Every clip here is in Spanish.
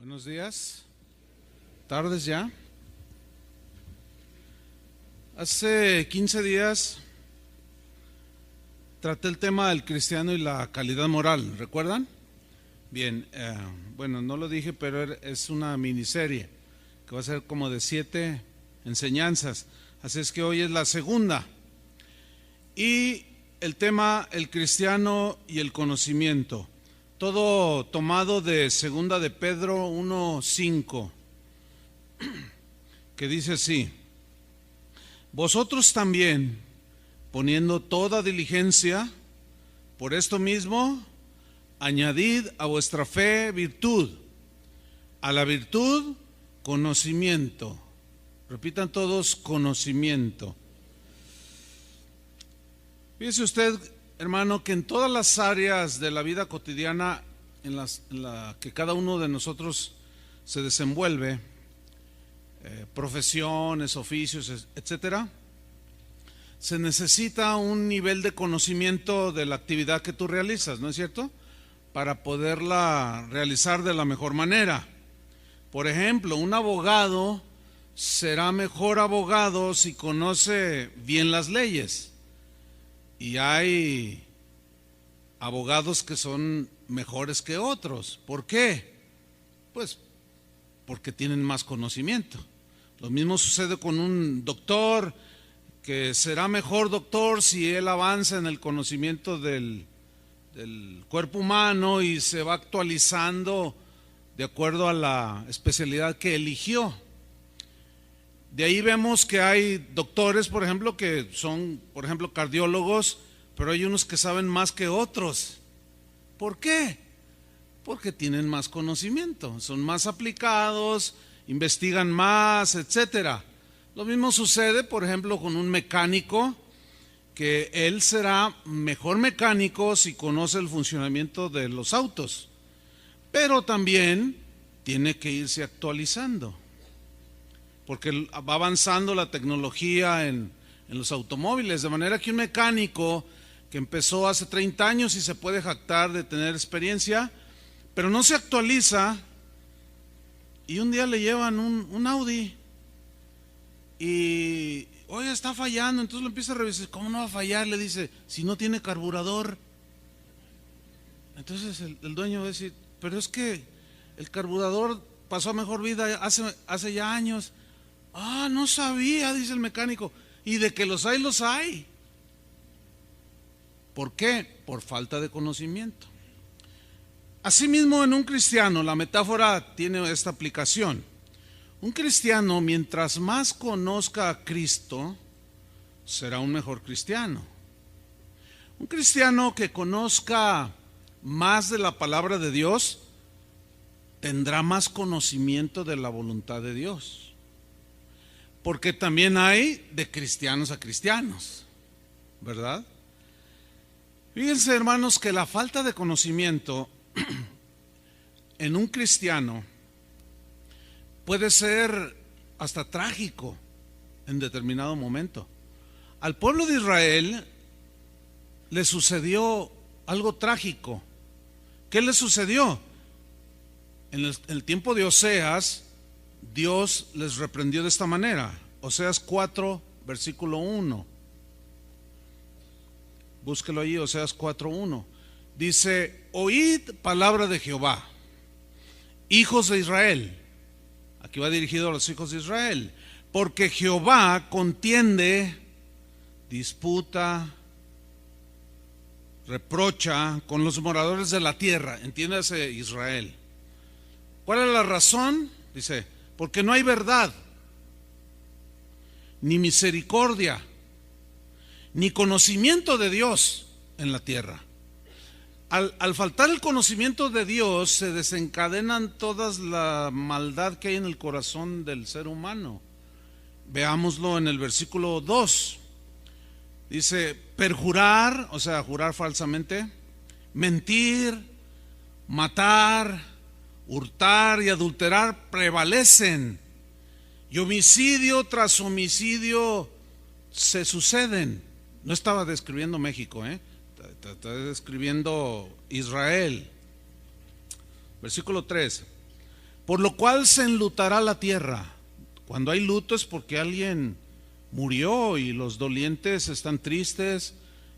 Buenos días, tardes ya. Hace 15 días traté el tema del cristiano y la calidad moral, ¿recuerdan? Bien, bueno, no lo dije, pero es una miniserie que va a ser como de 7 enseñanzas, así es que hoy es la segunda. Y el tema, el cristiano y el conocimiento. Todo tomado de segunda de Pedro 1:5, que dice así: vosotros también, poniendo toda diligencia, por esto mismo, añadid a vuestra fe virtud, a la virtud conocimiento. Repitan todos: conocimiento. Fíjese usted, hermano, que en todas las áreas de la vida cotidiana en la que cada uno de nosotros se desenvuelve, profesiones, oficios, etcétera, se necesita un nivel de conocimiento de la actividad que tú realizas, ¿no es cierto?, para poderla realizar de la mejor manera. Por ejemplo, un abogado será mejor abogado si conoce bien las leyes. Y hay abogados que son mejores que otros. ¿Por qué? Pues porque tienen más conocimiento. Lo mismo sucede con un doctor, que será mejor doctor si él avanza en el conocimiento del cuerpo humano y se va actualizando de acuerdo a la especialidad que eligió. De ahí vemos que hay doctores, por ejemplo, que son, por ejemplo, cardiólogos, pero hay unos que saben más que otros. ¿Por qué? Porque tienen más conocimiento, son más aplicados, investigan más, etcétera. Lo mismo sucede, por ejemplo, con un mecánico, que él será mejor mecánico si conoce el funcionamiento de los autos, pero también tiene que irse actualizando, porque va avanzando la tecnología en los automóviles, de manera que un mecánico que empezó hace 30 años y se puede jactar de tener experiencia, pero no se actualiza, y un día le llevan un Audi y, oye, está fallando, entonces lo empieza a revisar. ¿Cómo no va a fallar? Le dice, si no tiene carburador. Entonces el dueño va a decir, pero es que el carburador pasó a mejor vida hace ya años. Ah, no sabía, dice el mecánico. Y de que los hay, los hay. ¿Por qué? Por falta de conocimiento. Asimismo, en un cristiano, la metáfora tiene esta aplicación. Un cristiano, mientras más conozca a Cristo, será un mejor cristiano. Un cristiano que conozca más de la palabra de Dios, tendrá más conocimiento de la voluntad de Dios. Porque también hay de cristianos a cristianos, ¿verdad? Fíjense, hermanos, que la falta de conocimiento en un cristiano puede ser hasta trágico en determinado momento. Al pueblo de Israel le sucedió algo trágico. ¿Qué le sucedió? En el tiempo de Oseas, Dios les reprendió de esta manera. Oseas 4, versículo 1. Búsquelo ahí, Oseas 4:1. Dice: oíd palabra de Jehová, hijos de Israel. Aquí va dirigido a los hijos de Israel. Porque Jehová contiende, disputa, reprocha con los moradores de la tierra. Entiéndase, Israel. ¿Cuál es la razón? Dice: porque no hay verdad, ni misericordia, ni conocimiento de Dios en la tierra. Al faltar el conocimiento de Dios, se desencadenan todas la maldad que hay en el corazón del ser humano. Veámoslo en el versículo 2. Dice: perjurar, o sea, jurar falsamente, mentir, matar, hurtar y adulterar prevalecen, y homicidio tras homicidio se suceden. No estaba describiendo México, está describiendo Israel. Versículo 3: por lo cual se enlutará la tierra. Cuando hay luto es porque alguien murió y los dolientes están tristes,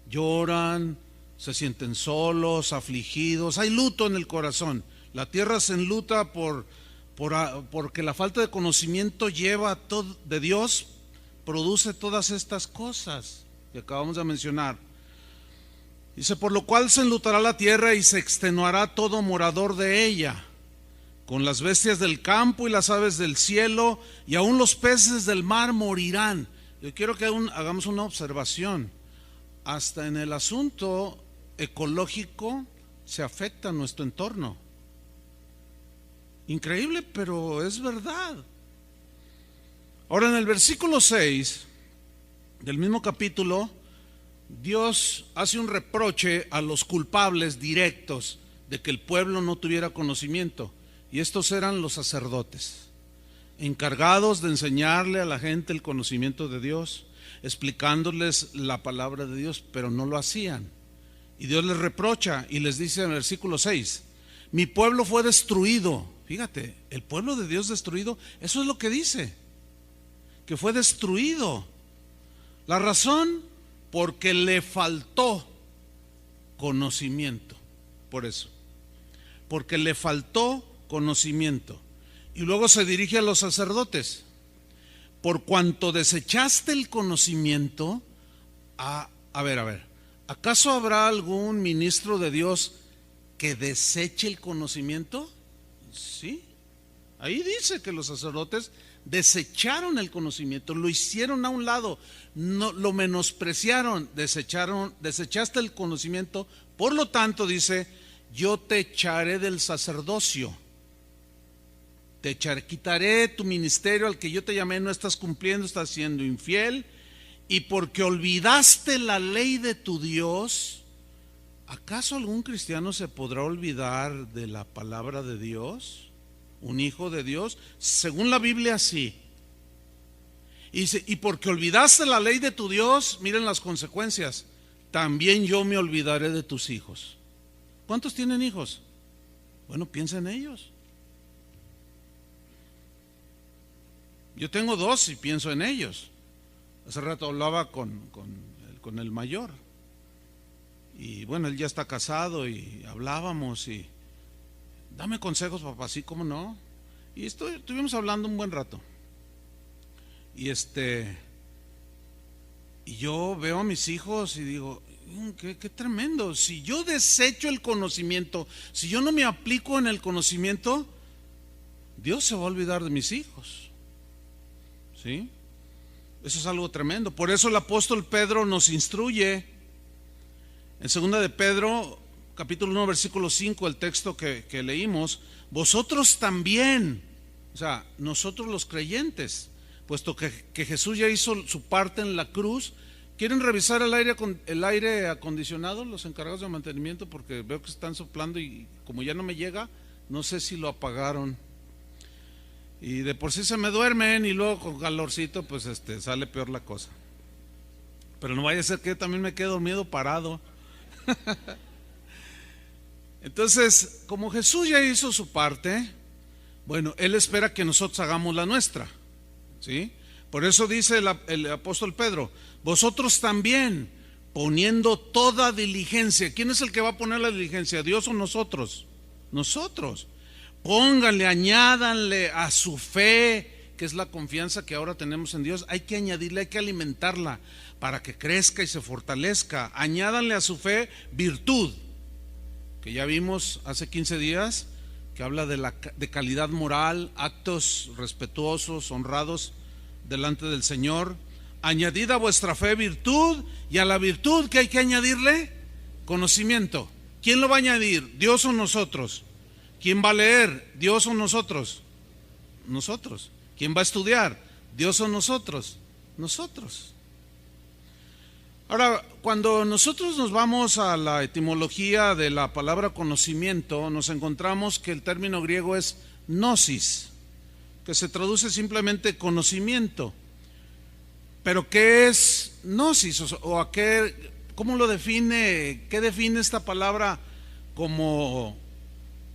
lloran, se sienten solos, afligidos, hay luto en el corazón. La tierra se enluta porque la falta de conocimiento de Dios produce todas estas cosas que acabamos de mencionar. Dice, por lo cual se enlutará la tierra y se extenuará todo morador de ella, con las bestias del campo y las aves del cielo, y aún los peces del mar morirán. Yo quiero que hagamos una observación. Hasta en el asunto ecológico se afecta nuestro entorno. Increíble, pero es verdad. Ahora, en el versículo 6 del mismo capítulo, Dios hace un reproche a los culpables directos de que el pueblo no tuviera conocimiento, y estos eran los sacerdotes, encargados de enseñarle a la gente el conocimiento de Dios, explicándoles la palabra de Dios, pero no lo hacían. Y Dios les reprocha y les dice en el versículo 6, mi pueblo fue destruido. Fíjate, el pueblo de Dios destruido, eso es lo que dice, que fue destruido. La razón, porque le faltó conocimiento. Por eso, porque le faltó conocimiento. Y luego se dirige a los sacerdotes, por cuanto desechaste el conocimiento. A ver, ¿acaso habrá algún ministro de Dios que deseche el conocimiento? Sí, ahí dice que los sacerdotes desecharon el conocimiento, lo hicieron a un lado, no, lo menospreciaron, desechaste el conocimiento, por lo tanto dice, yo te echaré del sacerdocio, quitaré tu ministerio al que yo te llamé, no estás cumpliendo, estás siendo infiel, y porque olvidaste la ley de tu Dios. ¿Acaso algún cristiano se podrá olvidar de la palabra de Dios? ¿Un hijo de Dios? Según la Biblia, sí. Y dice, y porque olvidaste la ley de tu Dios, miren las consecuencias, también yo me olvidaré de tus hijos. ¿Cuántos tienen hijos? Bueno, piensa en ellos. Yo tengo 2 y pienso en ellos. Hace rato hablaba con el mayor. Y bueno, él ya está casado y hablábamos y dame consejos, papá, sí, cómo no. Y estuvimos hablando un buen rato. Y yo veo a mis hijos y digo, qué tremendo. Si yo desecho el conocimiento, si yo no me aplico en el conocimiento, Dios se va a olvidar de mis hijos. ¿Sí? Eso es algo tremendo. Por eso el apóstol Pedro nos instruye. En 2 de Pedro, capítulo 1, versículo 5, el texto que leímos, vosotros también, o sea, nosotros los creyentes, puesto que Jesús ya hizo su parte en la cruz. ¿Quieren revisar el aire acondicionado, los encargados de mantenimiento? Porque veo que están soplando y como ya no me llega, no sé si lo apagaron. Y de por sí se me duermen y luego con calorcito pues sale peor la cosa. Pero no vaya a ser que yo también me quede dormido parado. Entonces, como Jesús ya hizo su parte, bueno, Él espera que nosotros hagamos la nuestra, ¿sí? Por eso dice el apóstol Pedro, vosotros también, poniendo toda diligencia. ¿Quién es el que va a poner la diligencia? ¿Dios o nosotros? Nosotros. Pónganle, añádanle a su fe, que es la confianza que ahora tenemos en Dios. Hay que añadirle, hay que alimentarla para que crezca y se fortalezca. Añádanle a su fe virtud, que ya vimos hace 15 días, que habla de calidad moral, actos respetuosos, honrados delante del Señor. Añadid a vuestra fe virtud, y a la virtud, ¿qué hay que añadirle? Conocimiento. ¿Quién lo va a añadir? ¿Dios o nosotros? ¿Quién va a leer? ¿Dios o nosotros? Nosotros. ¿Quién va a estudiar? ¿Dios o nosotros? Nosotros. Ahora, cuando nosotros nos vamos a la etimología de la palabra conocimiento, nos encontramos que el término griego es gnosis, que se traduce simplemente conocimiento. Pero ¿qué es gnosis? ¿O a qué, cómo lo define? ¿Qué define esta palabra como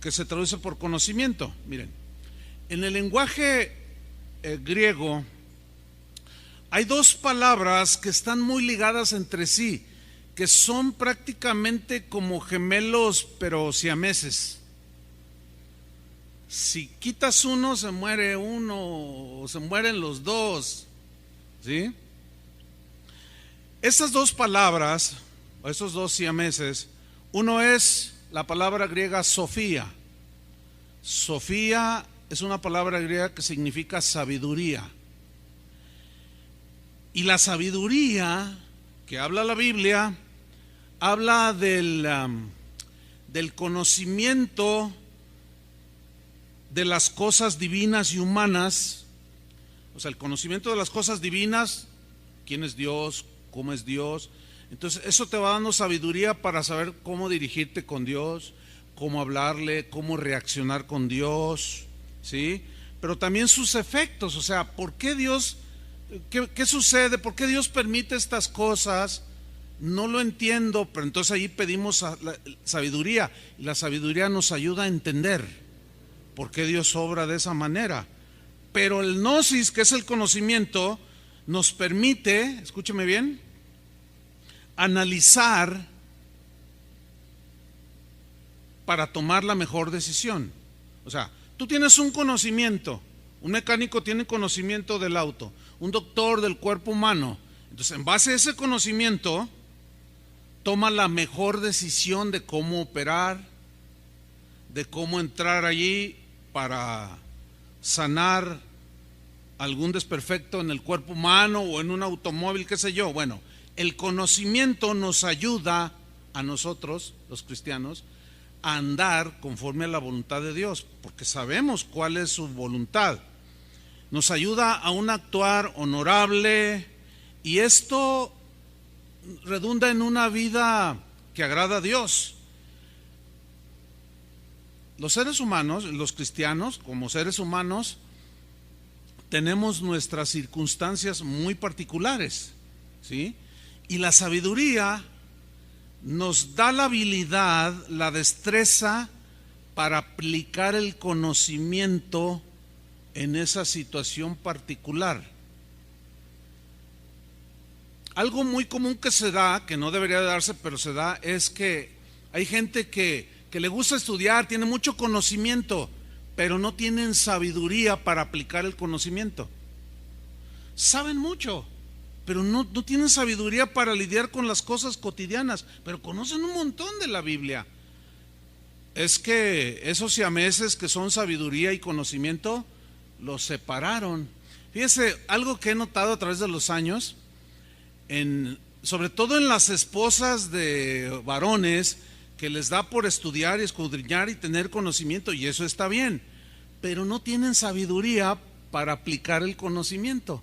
que se traduce por conocimiento? Miren, En el lenguaje griego hay dos palabras que están muy ligadas entre sí, que son prácticamente como gemelos pero siameses. Si quitas uno, se muere uno o se mueren los dos, ¿sí? Estas dos palabras, o esos dos siameses, uno es la palabra griega Sofía. Sofía es una palabra griega que significa sabiduría. Y la sabiduría que habla la Biblia, habla del conocimiento de las cosas divinas y humanas. O sea, el conocimiento de las cosas divinas, quién es Dios, cómo es Dios. Entonces eso te va dando sabiduría para saber cómo dirigirte con Dios, cómo hablarle, cómo reaccionar con Dios, ¿sí? Pero también sus efectos, o sea, ¿por qué Dios, qué sucede? ¿Por qué Dios permite estas cosas? No lo entiendo, pero entonces ahí pedimos sabiduría, y la sabiduría nos ayuda a entender por qué Dios obra de esa manera. Pero el gnosis, que es el conocimiento, nos permite, escúcheme bien, analizar para tomar la mejor decisión. O sea, tú tienes un conocimiento, un mecánico tiene conocimiento del auto, un doctor del cuerpo humano. Entonces, en base a ese conocimiento, toma la mejor decisión de cómo operar, de cómo entrar allí para sanar algún desperfecto en el cuerpo humano o en un automóvil, qué sé yo. Bueno, el conocimiento nos ayuda a nosotros, los cristianos, a andar conforme a la voluntad de Dios, porque sabemos cuál es su voluntad. Nos ayuda a un actuar honorable, y esto redunda en una vida que agrada a Dios. Los seres humanos, los cristianos, como seres humanos, tenemos nuestras circunstancias muy particulares, ¿sí? Y la sabiduría nos da la habilidad, la destreza para aplicar el conocimiento en esa situación particular. Algo muy común que se da, que no debería darse, pero se da, es que hay gente que le gusta estudiar, tiene mucho conocimiento, pero no tienen sabiduría para aplicar el conocimiento. Saben mucho, pero no tienen sabiduría para lidiar con las cosas cotidianas, pero conocen un montón de la Biblia. Es que esos siameses que son sabiduría y conocimiento, los separaron. Fíjese, algo que he notado a través de los años, sobre todo en las esposas de varones, que les da por estudiar y escudriñar y tener conocimiento, y eso está bien, pero no tienen sabiduría para aplicar el conocimiento.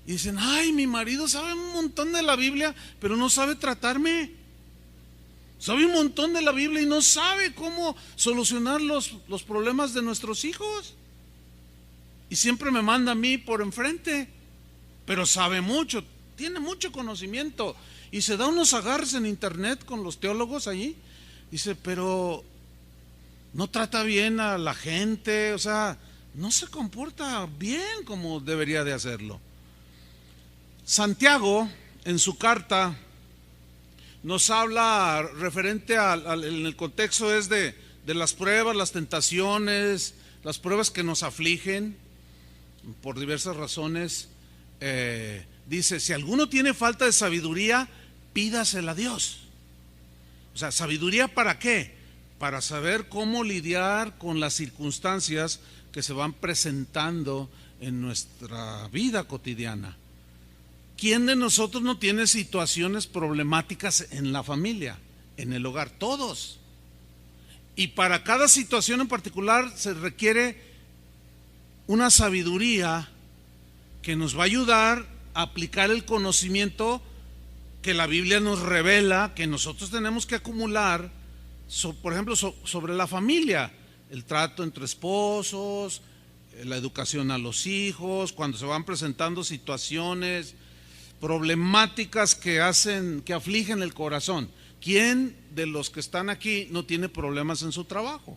Y dicen, ay, mi marido sabe un montón de la Biblia, pero no sabe tratarme. Sabe un montón de la Biblia y no sabe cómo solucionar los problemas de nuestros hijos. Y siempre me manda a mí por enfrente, pero sabe mucho, tiene mucho conocimiento. Y se da unos agarres en internet con los teólogos allí. Dice, pero no trata bien a la gente, o sea, no se comporta bien como debería de hacerlo. Santiago, en su carta, nos habla referente en el contexto es de las pruebas, las tentaciones, las pruebas que nos afligen por diversas razones. Dice, si alguno tiene falta de sabiduría, pídasela a Dios. O sea, ¿sabiduría para qué? Para saber cómo lidiar con las circunstancias que se van presentando en nuestra vida cotidiana. ¿Quién de nosotros no tiene situaciones problemáticas en la familia, en el hogar? Todos. Y para cada situación en particular se requiere una sabiduría que nos va a ayudar a aplicar el conocimiento que la Biblia nos revela, que nosotros tenemos que acumular, por ejemplo, sobre la familia, el trato entre esposos, la educación a los hijos, cuando se van presentando situaciones problemáticas que afligen el corazón. ¿Quién de los que están aquí no tiene problemas en su trabajo?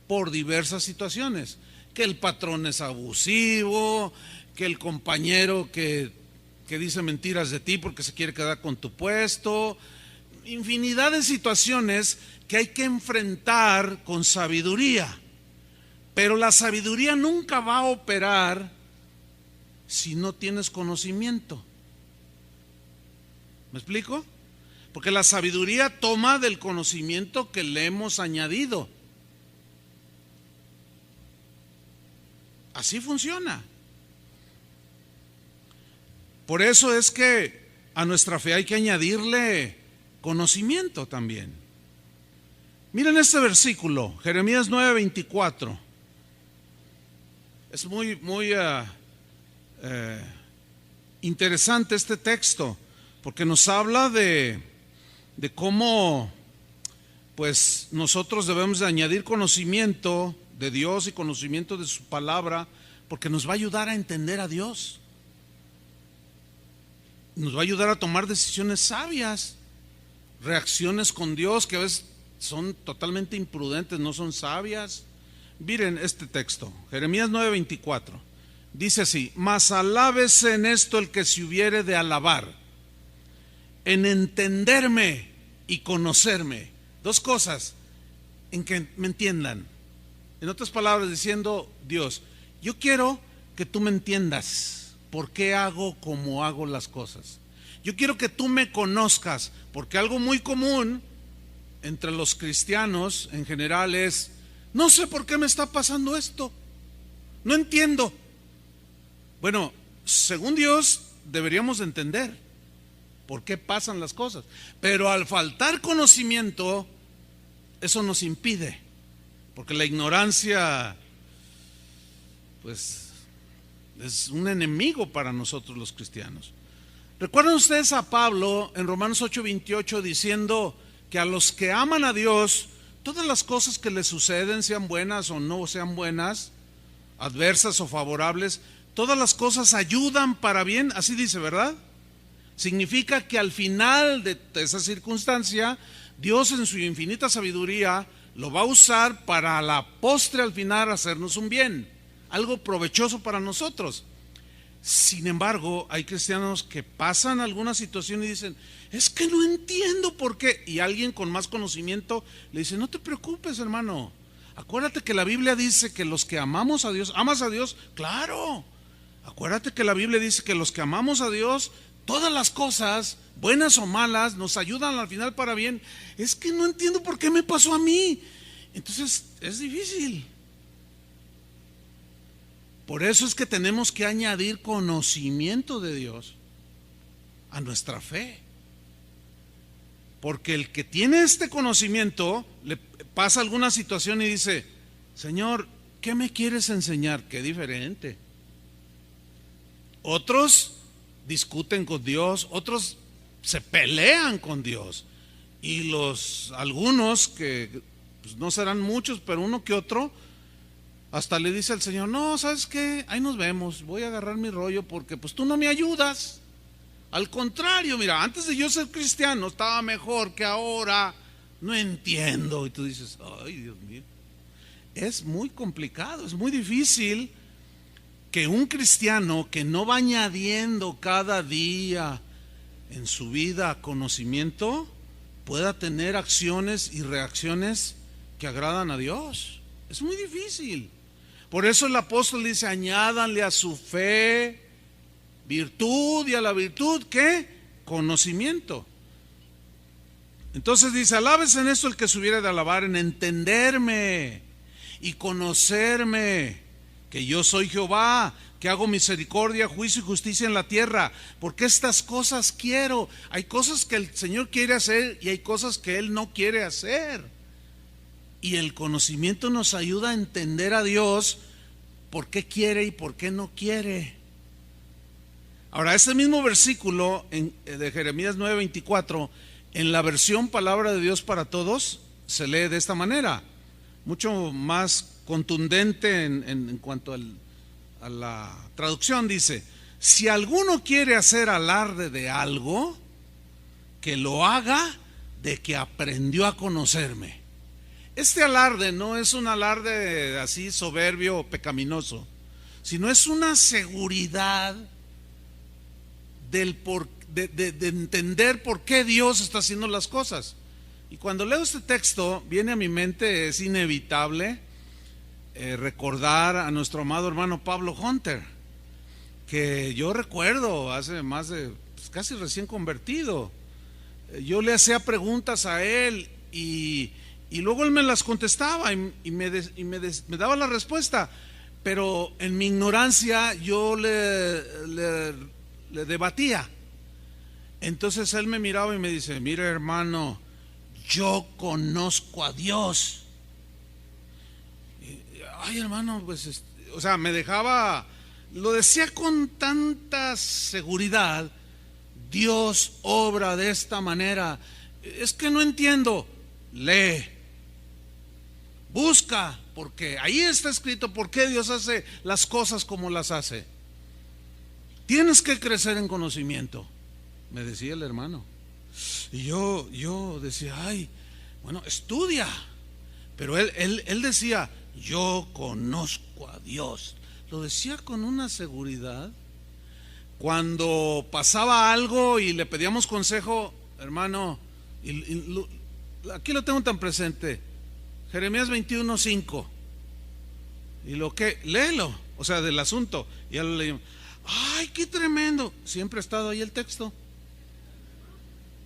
Por diversas situaciones. que el patrón es abusivo, que el compañero que dice mentiras de ti porque se quiere quedar con tu puesto, infinidad de situaciones que hay que enfrentar con sabiduría. Pero la sabiduría nunca va a operar si no tienes conocimiento. ¿Me explico? Porque la sabiduría toma del conocimiento que le hemos añadido. Así funciona. Por eso es que a nuestra fe hay que añadirle conocimiento también. Miren este versículo, Jeremías 9:24. Es muy interesante este texto, porque nos habla de cómo pues nosotros debemos de añadir conocimiento de Dios y conocimiento de su palabra, porque nos va a ayudar a entender a Dios. Nos va a ayudar a tomar decisiones sabias, reacciones con Dios que a veces son totalmente imprudentes, no son sabias. Miren este texto, Jeremías 9:24, dice así: mas alábese en esto el que se hubiere de alabar, en entenderme y conocerme. Dos cosas, en que me entiendan. En otras palabras, diciendo Dios, yo quiero que tú me entiendas por qué hago como hago las cosas. Yo quiero que tú me conozcas, porque algo muy común entre los cristianos en general es: no sé por qué me está pasando esto, no entiendo. Bueno, según Dios deberíamos entender por qué pasan las cosas, pero al faltar conocimiento, eso nos impide, porque la ignorancia pues es un enemigo para nosotros los cristianos. ¿Recuerdan ustedes a Pablo en Romanos 8:28 diciendo que a los que aman a Dios, todas las cosas que les suceden, sean buenas o no sean buenas, adversas o favorables, todas las cosas ayudan para bien? Así dice, ¿verdad? Significa que al final de esa circunstancia, Dios en su infinita sabiduría lo va a usar para a la postre, al final, hacernos un bien, algo provechoso para nosotros. Sin embargo, hay cristianos que pasan alguna situación y dicen: es que no entiendo por qué. Y alguien con más conocimiento le dice: no te preocupes, hermano, acuérdate que la Biblia dice que los que amamos a Dios, ¿amas a Dios? Claro. Acuérdate que la Biblia dice que los que amamos a Dios, todas las cosas, buenas o malas, nos ayudan al final para bien. Es que no entiendo por qué me pasó a mí. Entonces es difícil. Por eso es que tenemos que añadir conocimiento de Dios a nuestra fe. Porque el que tiene este conocimiento le pasa alguna situación y dice: Señor, ¿qué me quieres enseñar? Qué diferente. Otros discuten con Dios, otros se pelean con Dios, y algunos que pues no serán muchos, pero uno que otro hasta le dice al Señor: no, ¿sabes qué? Ahí nos vemos, voy a agarrar mi rollo porque pues tú no me ayudas. Al contrario, mira, antes de yo ser cristiano estaba mejor que ahora, no entiendo. Y tú dices: ay, Dios mío, es muy complicado, es muy difícil que un cristiano que no va añadiendo cada día en su vida conocimiento pueda tener acciones y reacciones que agradan a Dios. Es muy difícil. Por eso el apóstol dice: añádanle a su fe virtud, y a la virtud, ¿qué? Conocimiento. Entonces dice: alabes en esto el que se hubiera de alabar, en entenderme y conocerme, que yo soy Jehová, que hago misericordia, juicio y justicia en la tierra. Porque estas cosas quiero. Hay cosas que el Señor quiere hacer y hay cosas que Él no quiere hacer. Y el conocimiento nos ayuda a entender a Dios por qué quiere y por qué no quiere. Ahora, ese mismo versículo de Jeremías 9:24, en la versión Palabra de Dios para Todos, se lee de esta manera, mucho más contundente en cuanto a la traducción. Dice: si alguno quiere hacer alarde de algo, que lo haga de que aprendió a conocerme. Este alarde no es un alarde así soberbio o pecaminoso, sino es una seguridad de entender por qué Dios está haciendo las cosas. Y cuando leo este texto, viene a mi mente, es inevitable recordar a nuestro amado hermano Pablo Hunter, que yo recuerdo hace más de casi recién convertido. Yo le hacía preguntas a él y luego él me las contestaba y me daba la respuesta, pero en mi ignorancia yo le debatía. Entonces él me miraba y me dice: mira, hermano, yo conozco a Dios. Ay, hermano, pues, o sea, me dejaba, lo decía con tanta seguridad: Dios obra de esta manera. Es que no entiendo. Lee, busca, porque ahí está escrito por qué Dios hace las cosas como las hace. Tienes que crecer en conocimiento, me decía el hermano. Y yo decía: ay, bueno, estudia. Pero él decía: yo conozco a Dios. Lo decía con una seguridad. Cuando pasaba algo y le pedíamos consejo, hermano, aquí lo tengo tan presente, Jeremías 21:5. Y lo que, léelo, o sea, del asunto. Y ya lo leímos. Ay, qué tremendo. Siempre ha estado ahí el texto,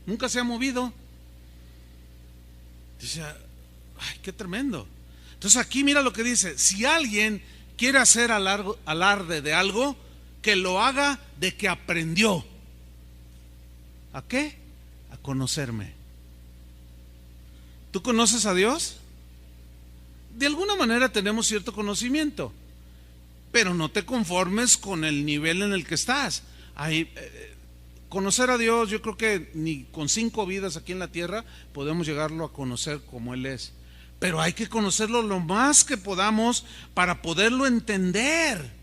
nunca se ha movido. Dice: ay, qué tremendo. Entonces aquí mira lo que dice: si alguien quiere hacer alarde de algo, que lo haga de que aprendió. ¿A qué? A conocerme. ¿Tú conoces a Dios? De alguna manera tenemos cierto conocimiento, pero no te conformes con el nivel en el que estás. Conocer a Dios, yo creo que ni con 5 vidas aquí en la tierra podemos llegarlo a conocer como Él es. Pero hay que conocerlo lo más que podamos para poderlo entender.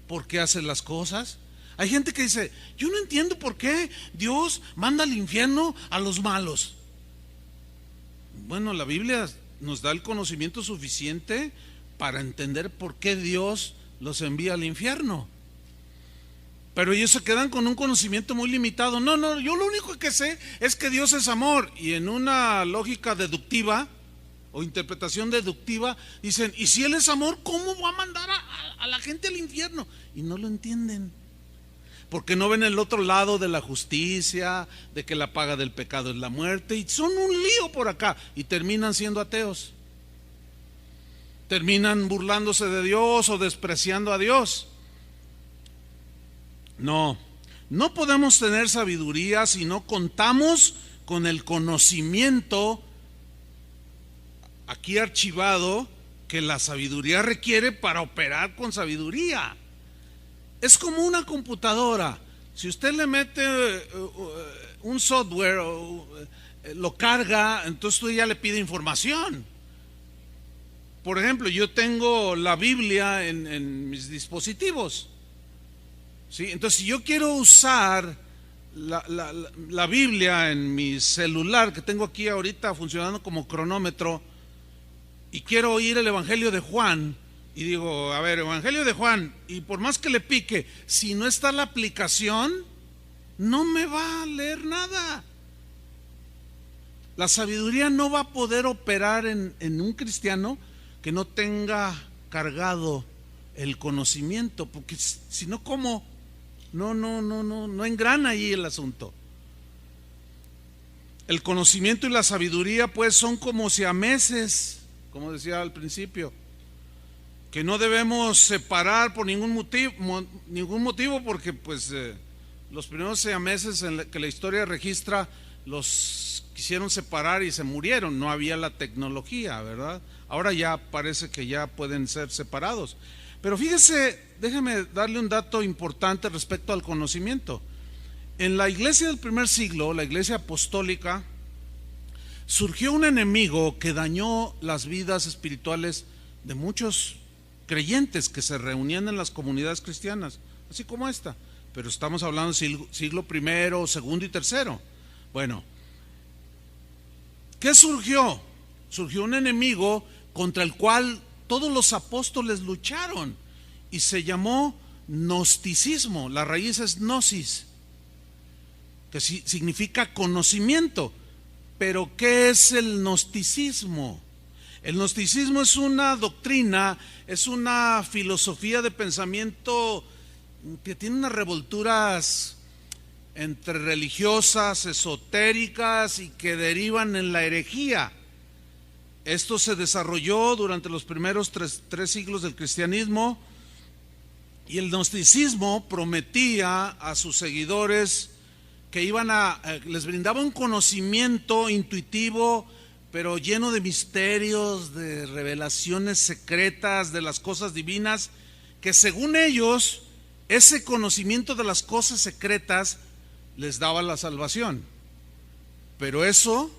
¿Por qué hace las cosas? Hay gente que dice: yo no entiendo por qué Dios manda al infierno a los malos. Bueno, la Biblia nos da el conocimiento suficiente para entender por qué Dios los envía al infierno. Pero ellos se quedan con un conocimiento muy limitado. No, yo lo único que sé es que Dios es amor. Y en una lógica deductiva o interpretación deductiva dicen: y si Él es amor, ¿cómo va a mandar a la gente al infierno? Y no lo entienden, porque no ven el otro lado de la justicia, de que la paga del pecado es la muerte, y son un lío por acá y terminan siendo ateos, terminan burlándose de Dios o despreciando a Dios. No podemos tener sabiduría si no contamos con el conocimiento aquí archivado que la sabiduría requiere para operar con sabiduría. Es como una computadora. Si usted le mete un software lo carga, entonces usted ya le pide información. Por ejemplo, yo tengo la Biblia en mis dispositivos, ¿sí? Entonces, si yo quiero usar la Biblia en mi celular, que tengo aquí ahorita funcionando como cronómetro, y quiero oír el Evangelio de Juan, y digo: a ver, Evangelio de Juan, y por más que le pique, si no está la aplicación, no me va a leer nada. La sabiduría no va a poder operar en un cristiano que no tenga cargado el conocimiento, porque si no, ¿cómo? No engrana ahí el asunto. El conocimiento y la sabiduría pues son como siameses, como decía al principio, que no debemos separar por ningún motivo, porque pues los primeros siameses que la historia registra los quisieron separar y se murieron. No había la tecnología, ¿verdad? Ahora ya parece que ya pueden ser separados. Pero fíjese, déjeme darle un dato importante respecto al conocimiento. En la iglesia del primer siglo, la iglesia apostólica, surgió un enemigo que dañó las vidas espirituales de muchos creyentes que se reunían en las comunidades cristianas, así como esta, pero estamos hablando del siglo primero, segundo y tercero. Bueno, ¿qué surgió? surgió un enemigo contra el cual todos los apóstoles lucharon y se llamó gnosticismo. La raíz es gnosis, que significa conocimiento. Pero ¿qué es el gnosticismo? El gnosticismo es una doctrina, es una filosofía de pensamiento que tiene unas revolturas entre religiosas, esotéricas y que derivan en la herejía. Esto se desarrolló durante los primeros tres siglos del cristianismo, y el gnosticismo prometía a sus seguidores que les brindaba un conocimiento intuitivo, pero lleno de misterios, de revelaciones secretas de las cosas divinas, que según ellos, ese conocimiento de las cosas secretas les daba la salvación. Pero eso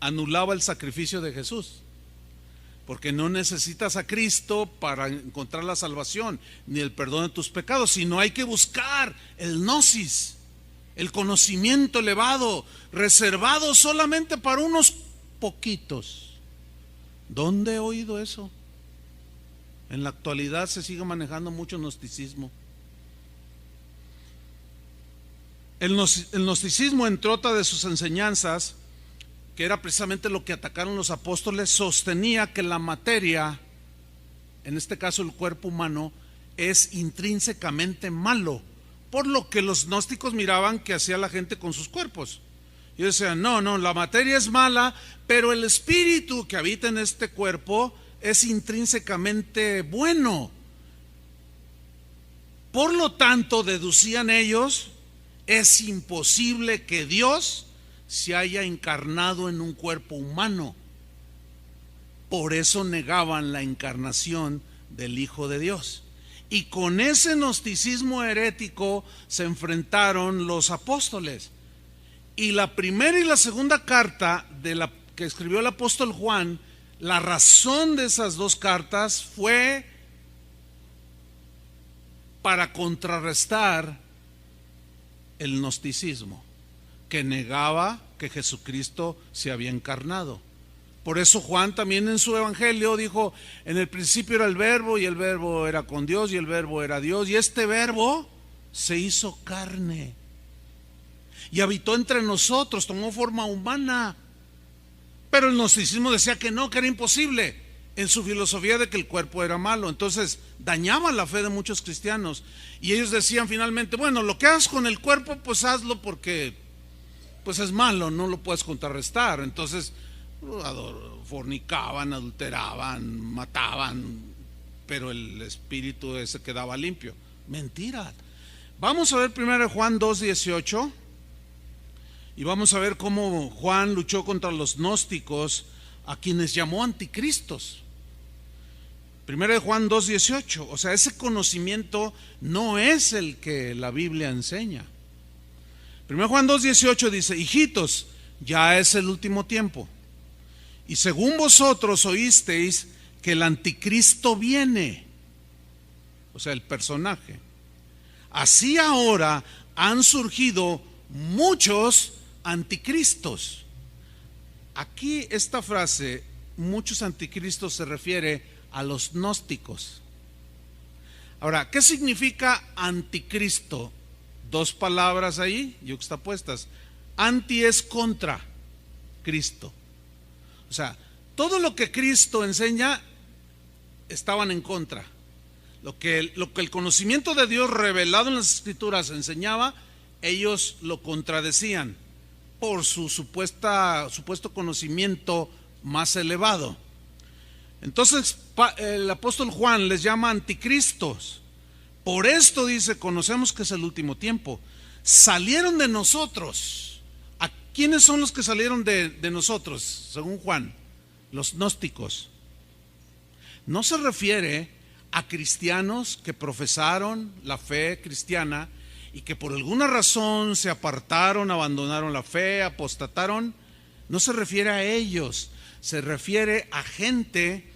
anulaba el sacrificio de Jesús, porque no necesitas a Cristo para encontrar la salvación, ni el perdón de tus pecados, sino hay que buscar el gnosis, el conocimiento elevado, reservado solamente para unos poquitos. ¿Dónde he oído eso? En la actualidad se sigue manejando mucho gnosticismo. El gnosticismo, entre otras de sus enseñanzas, que era precisamente lo que atacaron los apóstoles, sostenía que la materia, en este caso el cuerpo humano, es intrínsecamente malo, por lo que los gnósticos miraban que hacía la gente con sus cuerpos. Y decían, no, la materia es mala, pero el espíritu que habita en este cuerpo es intrínsecamente bueno. Por lo tanto, deducían ellos, es imposible que Dios se haya encarnado en un cuerpo humano. Por eso negaban la encarnación del Hijo de Dios. Y con ese gnosticismo herético se enfrentaron los apóstoles. Y la primera y la segunda carta que escribió el apóstol Juan, la razón de esas dos cartas fue para contrarrestar el gnosticismo, que negaba que Jesucristo se había encarnado. Por eso Juan también en su evangelio dijo, en el principio era el verbo, y el verbo era con Dios, y el verbo era Dios, y este verbo se hizo carne y habitó entre nosotros, tomó forma humana. Pero el gnosticismo decía que no, que era imposible, en su filosofía de que el cuerpo era malo. Entonces dañaba la fe de muchos cristianos, y ellos decían finalmente, bueno, lo que hagas con el cuerpo, pues hazlo, porque pues es malo, no lo puedes contrarrestar. Entonces fornicaban, adulteraban, mataban, pero el espíritu ese quedaba limpio. Mentira. Vamos a ver primero Juan 2:18, y vamos a ver cómo Juan luchó contra los gnósticos, a quienes llamó anticristos. Primero de Juan 2:18, o sea, ese conocimiento no es el que la Biblia enseña. Primero Juan 2:18 dice, hijitos, ya es el último tiempo, y según vosotros oísteis que el anticristo viene, o sea, el personaje, así ahora han surgido muchos anticristos. Aquí esta frase, muchos anticristos, se refiere a los gnósticos. Ahora, ¿qué significa anticristo? Dos palabras ahí yuxtapuestas. Anti es contra Cristo. O sea, todo lo que Cristo enseña estaban en contra. Lo que el conocimiento de Dios revelado en las Escrituras enseñaba, ellos lo contradecían por su supuesto conocimiento más elevado. Entonces el apóstol Juan les llama anticristos. Por esto dice, conocemos que es el último tiempo. Salieron de nosotros. ¿A quiénes son los que salieron de nosotros, según Juan? Los gnósticos. No se refiere a cristianos que profesaron la fe cristiana y que por alguna razón se apartaron, abandonaron la fe, apostataron. No se refiere a ellos, se refiere a gente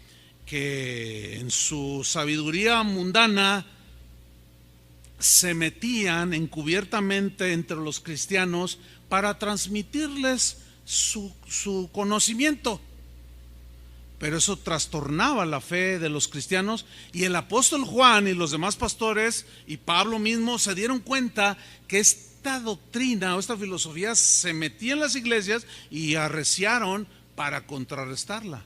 que en su sabiduría mundana se metían encubiertamente entre los cristianos para transmitirles su conocimiento. pero eso trastornaba la fe de los cristianos, y el apóstol Juan y los demás pastores y Pablo mismo se dieron cuenta que esta doctrina o esta filosofía se metía en las iglesias y arreciaron para contrarrestarla.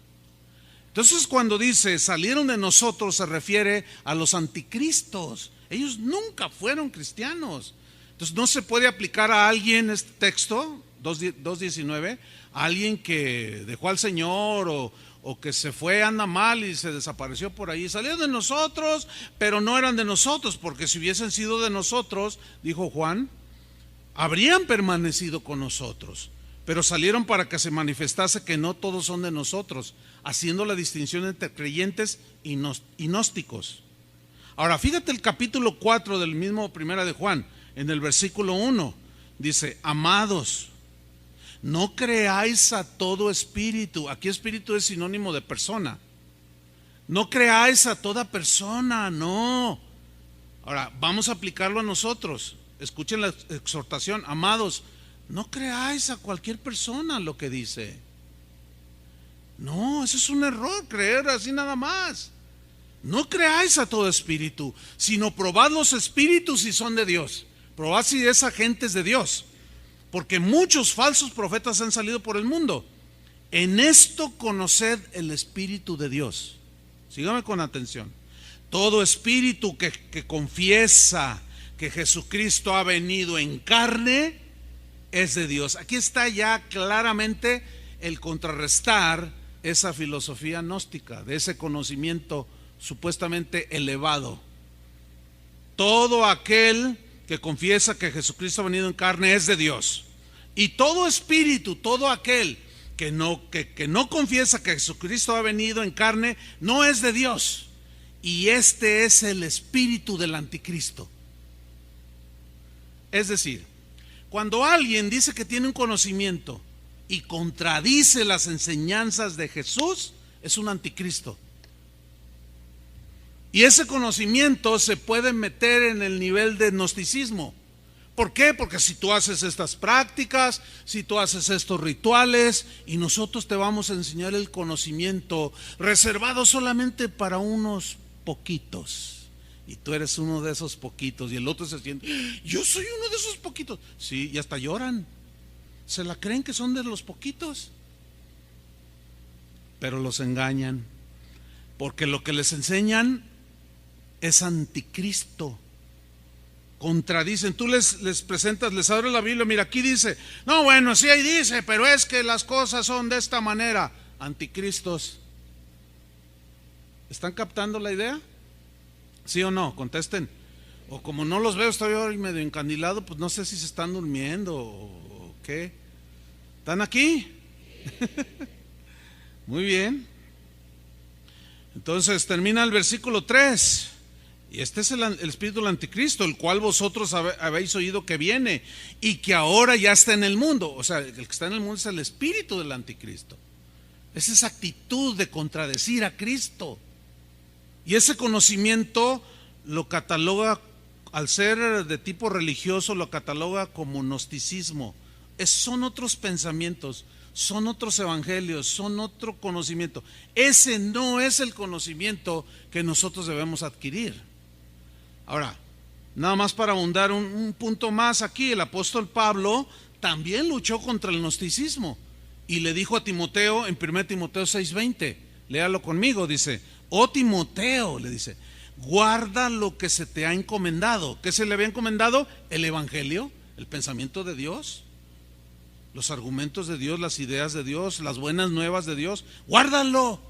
Entonces, cuando dice salieron de nosotros, se refiere a los anticristos. Ellos nunca fueron cristianos. Entonces no se puede aplicar a alguien este texto 2:19, a alguien que dejó al Señor o que se fue, anda mal y se desapareció por ahí. Salieron de nosotros, pero no eran de nosotros, porque si hubiesen sido de nosotros, dijo Juan, habrían permanecido con nosotros. Pero salieron para que se manifestase que no todos son de nosotros, haciendo la distinción entre creyentes y gnósticos. Ahora, fíjate el capítulo 4 del mismo Primera de Juan, en el versículo 1, dice: amados, no creáis a todo espíritu. Aquí espíritu es sinónimo de persona. No creáis a toda persona, no. Ahora, vamos a aplicarlo a nosotros. Escuchen la exhortación: amados, no creáis a cualquier persona lo que dice. No, eso es un error, creer así nada más. No creáis a todo espíritu, sino probad los espíritus si son de Dios. Probad si esa gente es de Dios, porque muchos falsos profetas han salido por el mundo. En esto conoced el Espíritu de Dios. Sígame con atención. Todo espíritu que confiesa que Jesucristo ha venido en carne es de Dios. Aquí está ya claramente el contrarrestar esa filosofía gnóstica, de ese conocimiento supuestamente elevado. Todo aquel que confiesa que Jesucristo ha venido en carne es de Dios. Y todo espíritu, todo aquel que no confiesa que Jesucristo ha venido en carne, no es de Dios. Y este es el espíritu del anticristo. Es decir, cuando alguien dice que tiene un conocimiento y contradice las enseñanzas de Jesús, es un anticristo. Y ese conocimiento se puede meter en el nivel de gnosticismo. ¿Por qué? Porque si tú haces estas prácticas, si tú haces estos rituales, y nosotros te vamos a enseñar el conocimiento reservado solamente para unos poquitos, y tú eres uno de esos poquitos, y el otro se siente: yo soy uno de esos poquitos. Sí, y hasta lloran, se la creen que son de los poquitos, pero los engañan, porque lo que les enseñan es anticristo. Contradicen. Tú les presentas, les abres la Biblia: mira, aquí dice, no, bueno, sí ahí dice, pero es que las cosas son de esta manera. Anticristos. ¿Están captando la idea? ¿Sí o no? Contesten. O como no los veo, estoy hoy medio encandilado, pues no sé si se están durmiendo o qué. ¿Están aquí? Muy bien. Entonces termina el versículo 3. Y este es el espíritu del anticristo, el cual vosotros habéis oído que viene y que ahora ya está en el mundo. O sea, el que está en el mundo es el espíritu del anticristo. Es esa actitud de contradecir a Cristo. Y ese conocimiento lo cataloga, al ser de tipo religioso, lo cataloga como gnosticismo. Son otros pensamientos, son otros evangelios, son otro conocimiento. Ese no es el conocimiento que nosotros debemos adquirir. Ahora, nada más para ahondar un punto más aquí, el apóstol Pablo también luchó contra el gnosticismo y le dijo a Timoteo en 1 Timoteo 6:20, léalo conmigo, dice: oh Timoteo, le dice, guarda lo que se te ha encomendado. ¿Qué se le había encomendado? El evangelio, el pensamiento de Dios, los argumentos de Dios, las ideas de Dios, las buenas nuevas de Dios. Guárdalo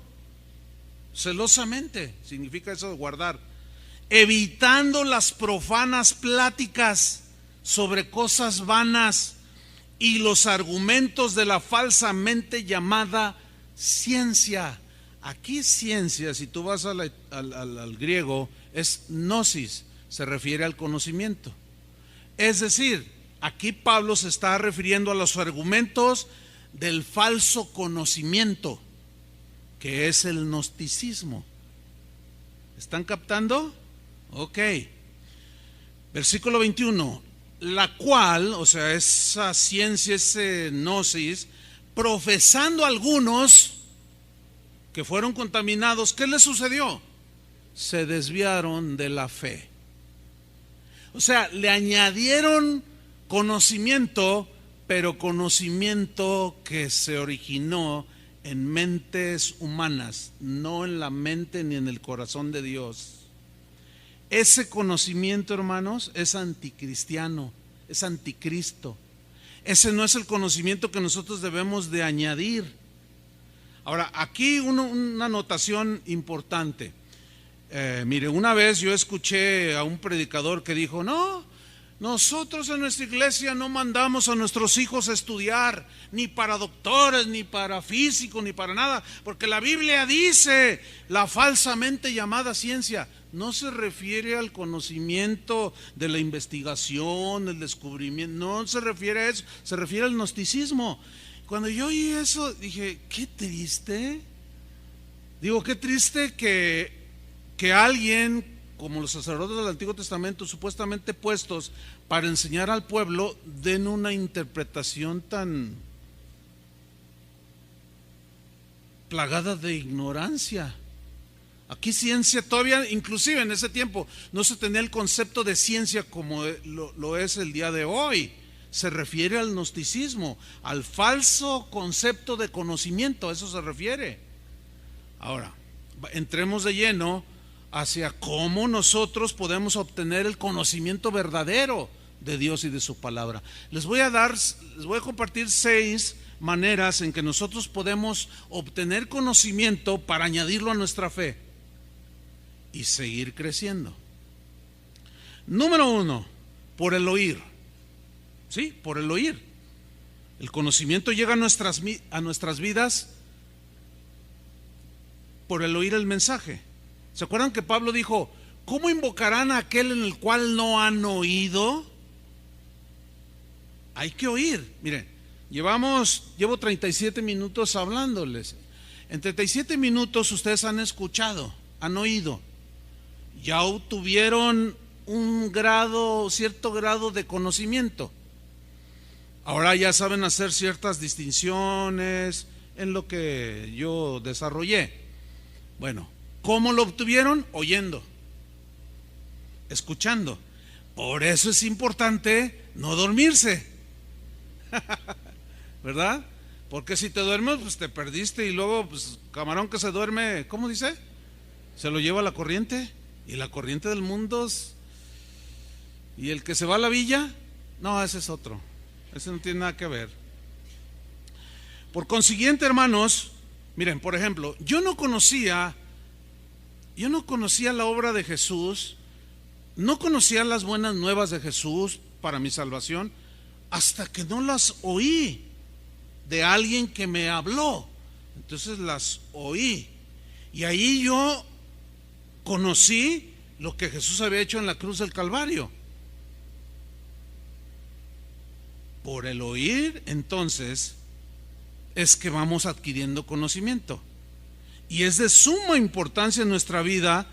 celosamente, significa eso de guardar, evitando las profanas pláticas sobre cosas vanas y los argumentos de la falsamente llamada ciencia. Aquí ciencia, si tú vas al griego, es gnosis, se refiere al conocimiento. Es decir, aquí Pablo se está refiriendo a los argumentos del falso conocimiento, que es el gnosticismo. ¿Están captando? Ok. Versículo 21. La cual, o sea, esa ciencia, ese gnosis, profesando algunos, que fueron contaminados, ¿qué les sucedió? Se desviaron de la fe. O sea, le añadieron conocimiento, pero conocimiento que se originó en mentes humanas, no en la mente ni en el corazón de Dios. Ese conocimiento, hermanos, es anticristiano, es anticristo. Ese no es el conocimiento que nosotros debemos de añadir. Ahora, aquí una anotación importante. Mire, una vez yo escuché a un predicador que dijo: no, nosotros en nuestra iglesia no mandamos a nuestros hijos a estudiar, ni para doctores, ni para físicos, ni para nada, porque la Biblia dice la falsamente llamada ciencia. No se refiere al conocimiento de la investigación, el descubrimiento, no se refiere a eso, se refiere al gnosticismo. Cuando yo oí eso, dije, qué triste. Digo, qué triste que alguien como los sacerdotes del Antiguo Testamento, supuestamente puestos para enseñar al pueblo, den una interpretación tan plagada de ignorancia. Aquí ciencia todavía, inclusive en ese tiempo, no se tenía el concepto de ciencia como lo es el día de hoy. Se refiere al gnosticismo, al falso concepto de conocimiento, a eso se refiere. Ahora, entremos de lleno hacia cómo nosotros podemos obtener el conocimiento verdadero de Dios y de su palabra. Les voy a compartir 6 maneras en que nosotros podemos obtener conocimiento para añadirlo a nuestra fe y seguir creciendo. Número 1, por el oír. Sí, por el oír. El conocimiento llega a nuestras vidas por el oír el mensaje. ¿Se acuerdan que Pablo dijo: ¿cómo invocarán a aquel en el cual no han oído? Hay que oír. Miren, llevo 37 minutos hablándoles. En 37 minutos ustedes han escuchado, han oído, ya obtuvieron cierto grado de conocimiento. Ahora ya saben hacer ciertas distinciones en lo que yo desarrollé. Bueno, ¿cómo lo obtuvieron? Oyendo, escuchando. Por eso es importante no dormirse, ¿verdad? Porque si te duermes, pues te perdiste, y luego, pues, camarón que se duerme, ¿cómo dice? Se lo lleva la corriente, y la corriente del mundo y el que se va a la villa, no, ese es otro, ese no tiene nada que ver. Por consiguiente, hermanos, miren, por ejemplo, yo no conocía la obra de Jesús, no conocía las buenas nuevas de Jesús para mi salvación, hasta que no las oí de alguien que me habló. Entonces las oí, y ahí yo conocí lo que Jesús había hecho en la cruz del Calvario. Por el oír, entonces, es que vamos adquiriendo conocimiento. Y es de suma importancia en nuestra vida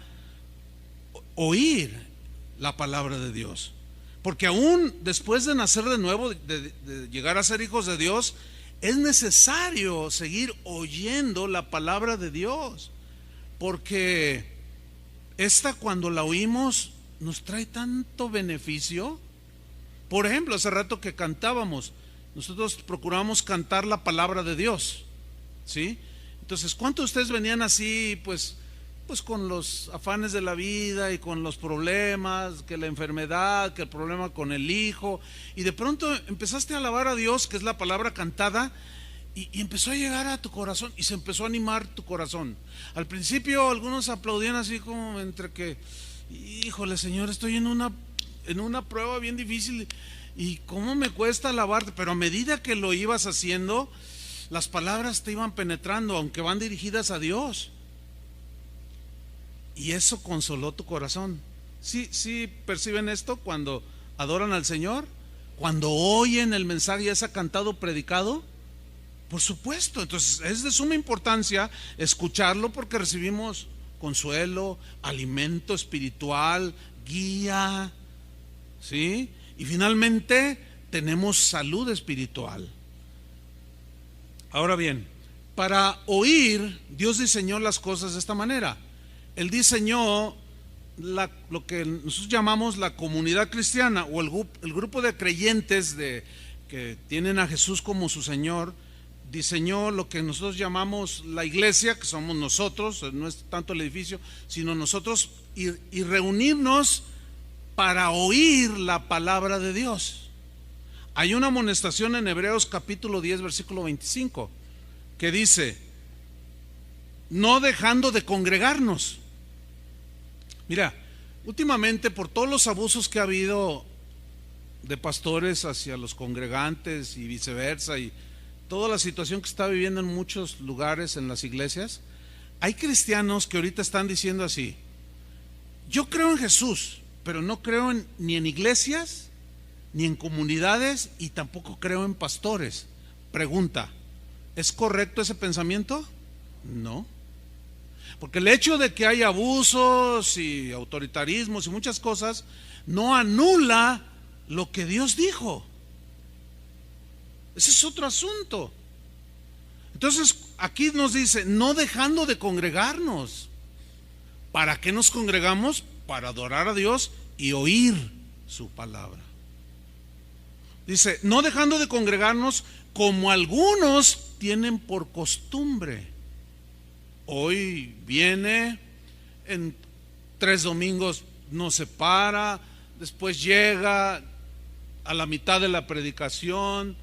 oír la palabra de Dios. Porque aún después de nacer de nuevo, de llegar a ser hijos de Dios, es necesario seguir oyendo la palabra de Dios. Porque esta, cuando la oímos, nos trae tanto beneficio. Por ejemplo, hace rato que cantábamos, nosotros procuramos cantar la palabra de Dios, ¿sí? Entonces, ¿cuántos de ustedes venían así, pues con los afanes de la vida y con los problemas, que la enfermedad, que el problema con el hijo, y de pronto empezaste a alabar a Dios, que es la palabra cantada, y empezó a llegar a tu corazón, y se empezó a animar tu corazón? Al principio algunos aplaudían así como entre que, híjole, Señor, estoy en una prueba bien difícil, y cómo me cuesta alabarte. Pero a medida que lo ibas haciendo, las palabras te iban penetrando, aunque van dirigidas a Dios, y eso consoló tu corazón. ¿Sí perciben esto cuando adoran al Señor? Cuando oyen el mensaje ya sea cantado, predicado. Por supuesto, entonces es de suma importancia escucharlo, porque recibimos consuelo, alimento espiritual, guía, ¿sí? Y finalmente tenemos salud espiritual. Ahora bien, para oír, Dios diseñó las cosas de esta manera. Él diseñó lo que nosotros llamamos la comunidad cristiana, o el grupo de creyentes que tienen a Jesús como su Señor. Diseñó lo que nosotros llamamos la iglesia, que somos nosotros, no es tanto el edificio, sino nosotros, y reunirnos para oír la palabra de Dios. Hay una amonestación en Hebreos capítulo 10 versículo 25 que dice: no dejando de congregarnos. Mira, últimamente, por todos los abusos que ha habido de pastores hacia los congregantes y viceversa, y toda la situación que está viviendo en muchos lugares en las iglesias, hay cristianos que ahorita están diciendo así: yo creo en Jesús, pero no creo ni en iglesias, ni en comunidades, y tampoco creo en pastores. Pregunta: ¿es correcto ese pensamiento? No. Porque el hecho de que hay abusos y autoritarismos y muchas cosas no anula lo que Dios dijo. Ese es otro asunto. Entonces aquí nos dice: no dejando de congregarnos. ¿Para qué nos congregamos? Para adorar a Dios y oír su palabra. Dice: no dejando de congregarnos como algunos tienen por costumbre. Hoy viene, en 3 domingos no se para, después llega a la mitad de la predicación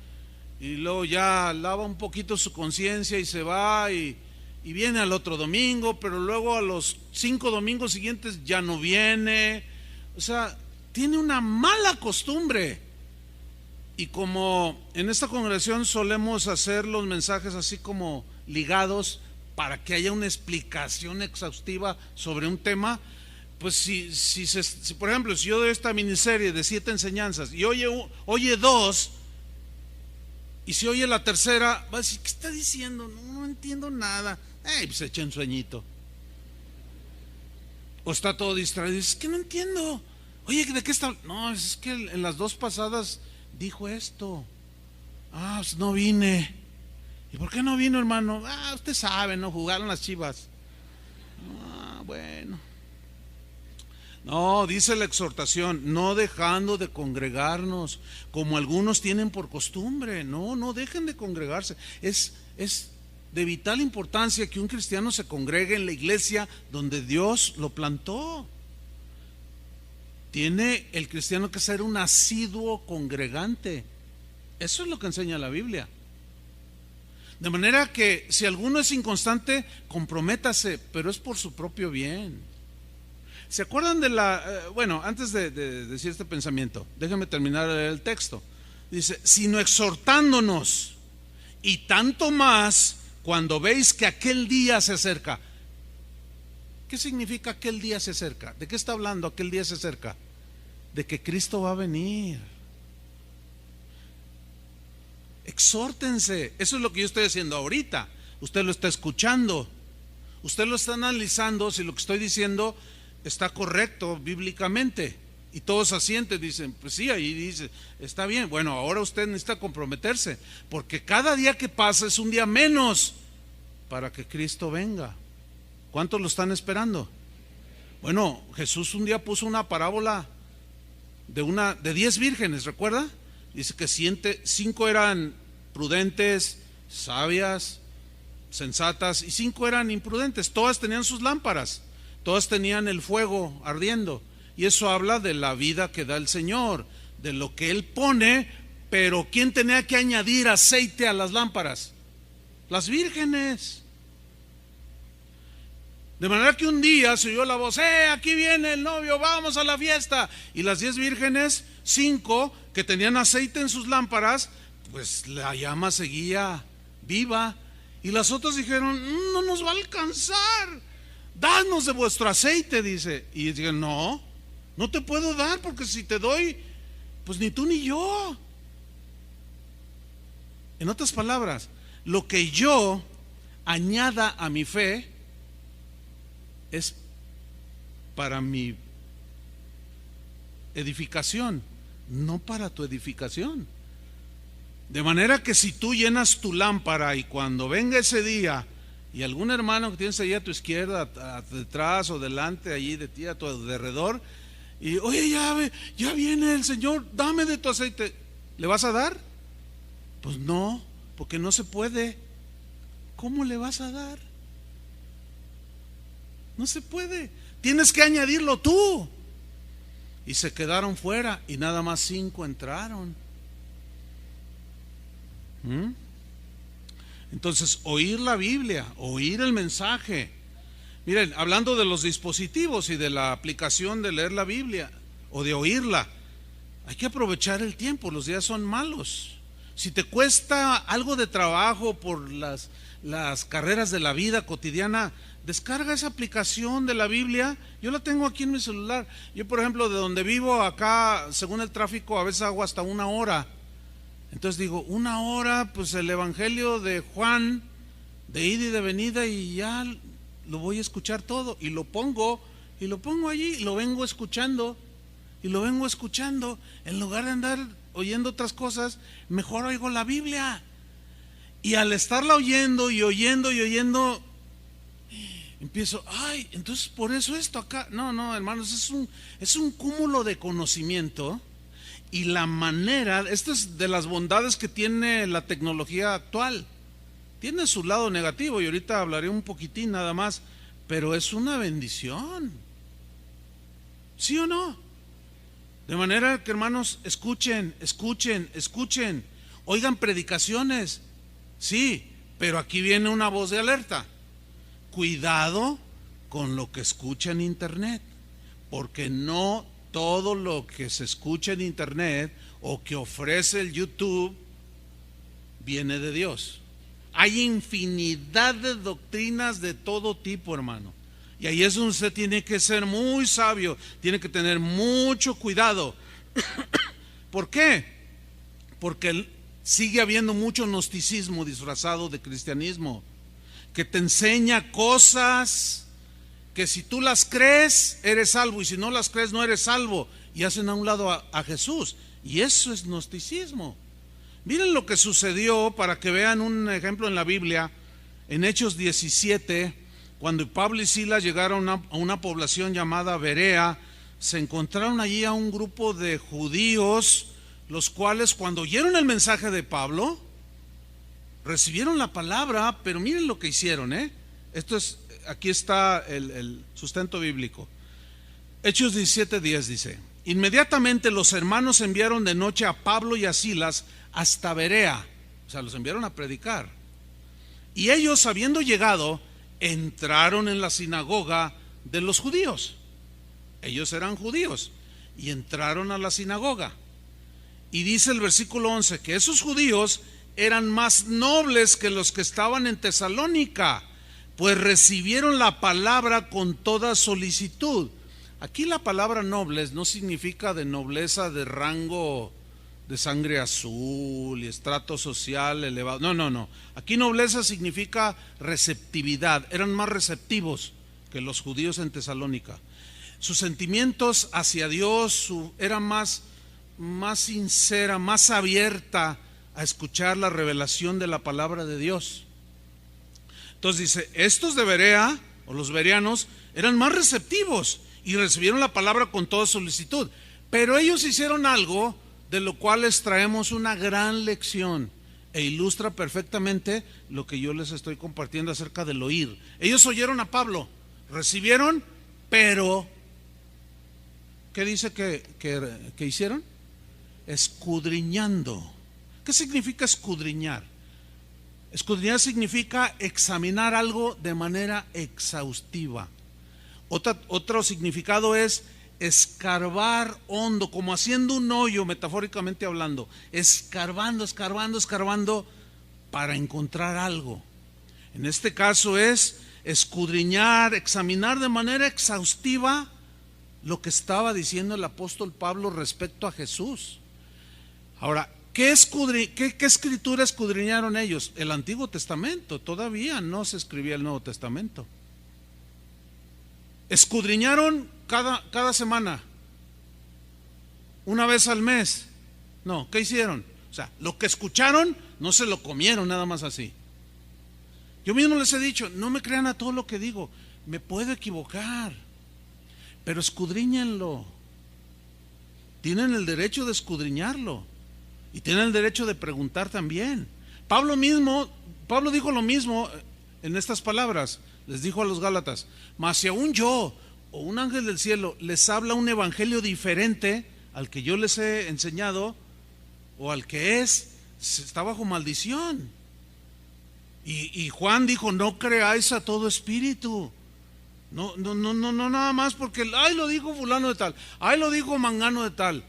y luego ya lava un poquito su conciencia y se va, y viene al otro domingo, pero luego a los 5 domingos siguientes ya no viene. O sea, tiene una mala costumbre. Y como en esta congregación solemos hacer los mensajes así como ligados para que haya una explicación exhaustiva sobre un tema, pues si por ejemplo, si yo doy esta miniserie de 7 enseñanzas y oye 2, y si oye la tercera, va a decir: ¿qué está diciendo? No entiendo nada. Pues echa un sueñito. O está todo distraído y dice: es que no entiendo. Oye, ¿de qué está? No, es que en las 2 pasadas dijo esto. Pues no vine. ¿Y por qué no vino, hermano? Usted sabe, ¿no? Jugaron las Chivas. Bueno. No, dice la exhortación: no dejando de congregarnos, como algunos tienen por costumbre. No dejen de congregarse. Es de vital importancia que un cristiano se congregue en la iglesia donde Dios lo plantó. Tiene el cristiano que ser un asiduo congregante. Eso es lo que enseña la Biblia. De manera que si alguno es inconstante, comprométase, pero es por su propio bien. ¿Se acuerdan de bueno, antes de decir este pensamiento, déjenme terminar el texto. Dice: sino exhortándonos, y tanto más cuando veis que aquel día se acerca. ¿Qué significa aquel día se acerca? ¿De qué está hablando aquel día se acerca? De que Cristo va a venir. Exhórtense. Eso es lo que yo estoy haciendo ahorita. Usted lo está escuchando, usted lo está analizando si lo que estoy diciendo está correcto bíblicamente. Y todos asienten, dicen: pues sí, ahí dice, está bien. Bueno, ahora usted necesita comprometerse, porque cada día que pasa es un día menos para que Cristo venga. ¿Cuántos lo están esperando? Bueno, Jesús un día puso una parábola de 10 vírgenes, ¿recuerda? Dice que 5 eran prudentes, sabias, sensatas, y 5 eran imprudentes. Todas tenían sus lámparas, todas tenían el fuego ardiendo. Y eso habla de la vida que da el Señor, de lo que Él pone. Pero ¿quién tenía que añadir aceite a las lámparas? Las vírgenes. De manera que un día se oyó la voz: aquí viene el novio, vamos a la fiesta. Y las 10 vírgenes, 5 que tenían aceite en sus lámparas, pues la llama seguía viva. Y las otras dijeron: no nos va a alcanzar, danos de vuestro aceite, dice. Y dijeron: no te puedo dar, porque si te doy, pues ni tú ni yo. En otras palabras, lo que yo añada a mi fe es para mi edificación, no para tu edificación. De manera que si tú llenas tu lámpara y cuando venga ese día y algún hermano que tienes ahí a tu izquierda, detrás o delante, allí de ti, a tu alrededor, y oye, ya viene el Señor, dame de tu aceite, ¿le vas a dar? Pues no, porque no se puede. ¿Cómo le vas a dar? No se puede, tienes que añadirlo tú. Y se quedaron fuera y nada más 5 entraron. Entonces, oír la Biblia, oír el mensaje. Miren, hablando de los dispositivos y de la aplicación de leer la Biblia o de oírla, hay que aprovechar el tiempo, los días son malos. Si te cuesta algo de trabajo por las carreras de la vida cotidiana, descarga esa aplicación de la Biblia. Yo la tengo aquí en mi celular. Yo, por ejemplo, de donde vivo acá, según el tráfico, a veces hago hasta 1 hora. Entonces digo, 1 hora, pues el Evangelio de Juan, de ida y de venida, y ya lo voy a escuchar todo. Y lo pongo allí, y lo vengo escuchando, En lugar de andar oyendo otras cosas, mejor oigo la Biblia. Y al estarla oyendo, empiezo, entonces por eso esto acá. No, hermanos, es un cúmulo de conocimiento. Y la manera, esto es de las bondades que tiene la tecnología actual. Tiene su lado negativo y ahorita hablaré un poquitín nada más, pero es una bendición. ¿Sí o no? De manera que, hermanos, escuchen, oigan predicaciones, sí, pero aquí viene una voz de alerta. Cuidado con lo que escucha en internet, porque no todo lo que se escucha en internet o que ofrece el YouTube viene de Dios. Hay infinidad de doctrinas de todo tipo, hermano. Y ahí es donde usted tiene que ser muy sabio, tiene que tener mucho cuidado. ¿Por qué? Porque sigue habiendo mucho gnosticismo disfrazado de cristianismo, que te enseña cosas que si tú las crees, eres salvo, y si no las crees, no eres salvo, y hacen a un lado a Jesús, y eso es gnosticismo. Miren lo que sucedió, para que vean un ejemplo en la Biblia, en Hechos 17, cuando Pablo y Silas llegaron a una población llamada Berea, se encontraron allí a un grupo de judíos, los cuales cuando oyeron el mensaje de Pablo, recibieron la palabra, pero miren lo que hicieron, aquí está el sustento bíblico. Hechos 17:10 dice: inmediatamente los hermanos enviaron de noche a Pablo y a Silas hasta Berea, o sea, los enviaron a predicar. Y ellos, habiendo llegado, entraron en la sinagoga de los judíos. Ellos eran judíos y entraron a la sinagoga. Y dice el versículo 11 que esos judíos eran más nobles que los que estaban en Tesalónica, pues recibieron la palabra con toda solicitud. Aquí la palabra nobles no significa de nobleza de rango de sangre azul y estrato social elevado. No. Aquí nobleza significa receptividad. Eran más receptivos que los judíos en Tesalónica. Sus sentimientos hacia Dios era más sincera, más abierta a escuchar la revelación de la palabra de Dios. Entonces dice, estos de Berea, o los bereanos, eran más receptivos y recibieron la palabra con toda solicitud. Pero ellos hicieron algo de lo cual les traemos una gran lección, e ilustra perfectamente lo que yo les estoy compartiendo acerca del oír. Ellos oyeron a Pablo, recibieron, pero ¿qué dice que hicieron? Escudriñando. ¿Qué significa escudriñar? Escudriñar significa examinar algo de manera exhaustiva. Otro significado es escarbar hondo, como haciendo un hoyo, metafóricamente hablando, escarbando para encontrar algo. En este caso es escudriñar, examinar de manera exhaustiva lo que estaba diciendo el apóstol Pablo respecto a Jesús. Ahora, ¿qué escritura escudriñaron ellos? El Antiguo Testamento. Todavía no se escribía el Nuevo Testamento. Escudriñaron cada semana, una vez al mes. No, ¿qué hicieron? sea, lo que escucharon no se lo comieron nada más así. Yo mismo les he dicho, no me crean a todo lo que digo, me puedo equivocar, pero escudriñenlo. Tienen el derecho de escudriñarlo y tienen el derecho de preguntar también. Pablo dijo lo mismo en estas palabras. Les dijo a los Gálatas: mas si aún yo o un ángel del cielo les habla un evangelio diferente al que yo les he enseñado o al que está bajo maldición. Y Juan dijo: no creáis a todo espíritu. No, nada más porque ay, lo dijo fulano de tal, ay, lo dijo mangano de tal.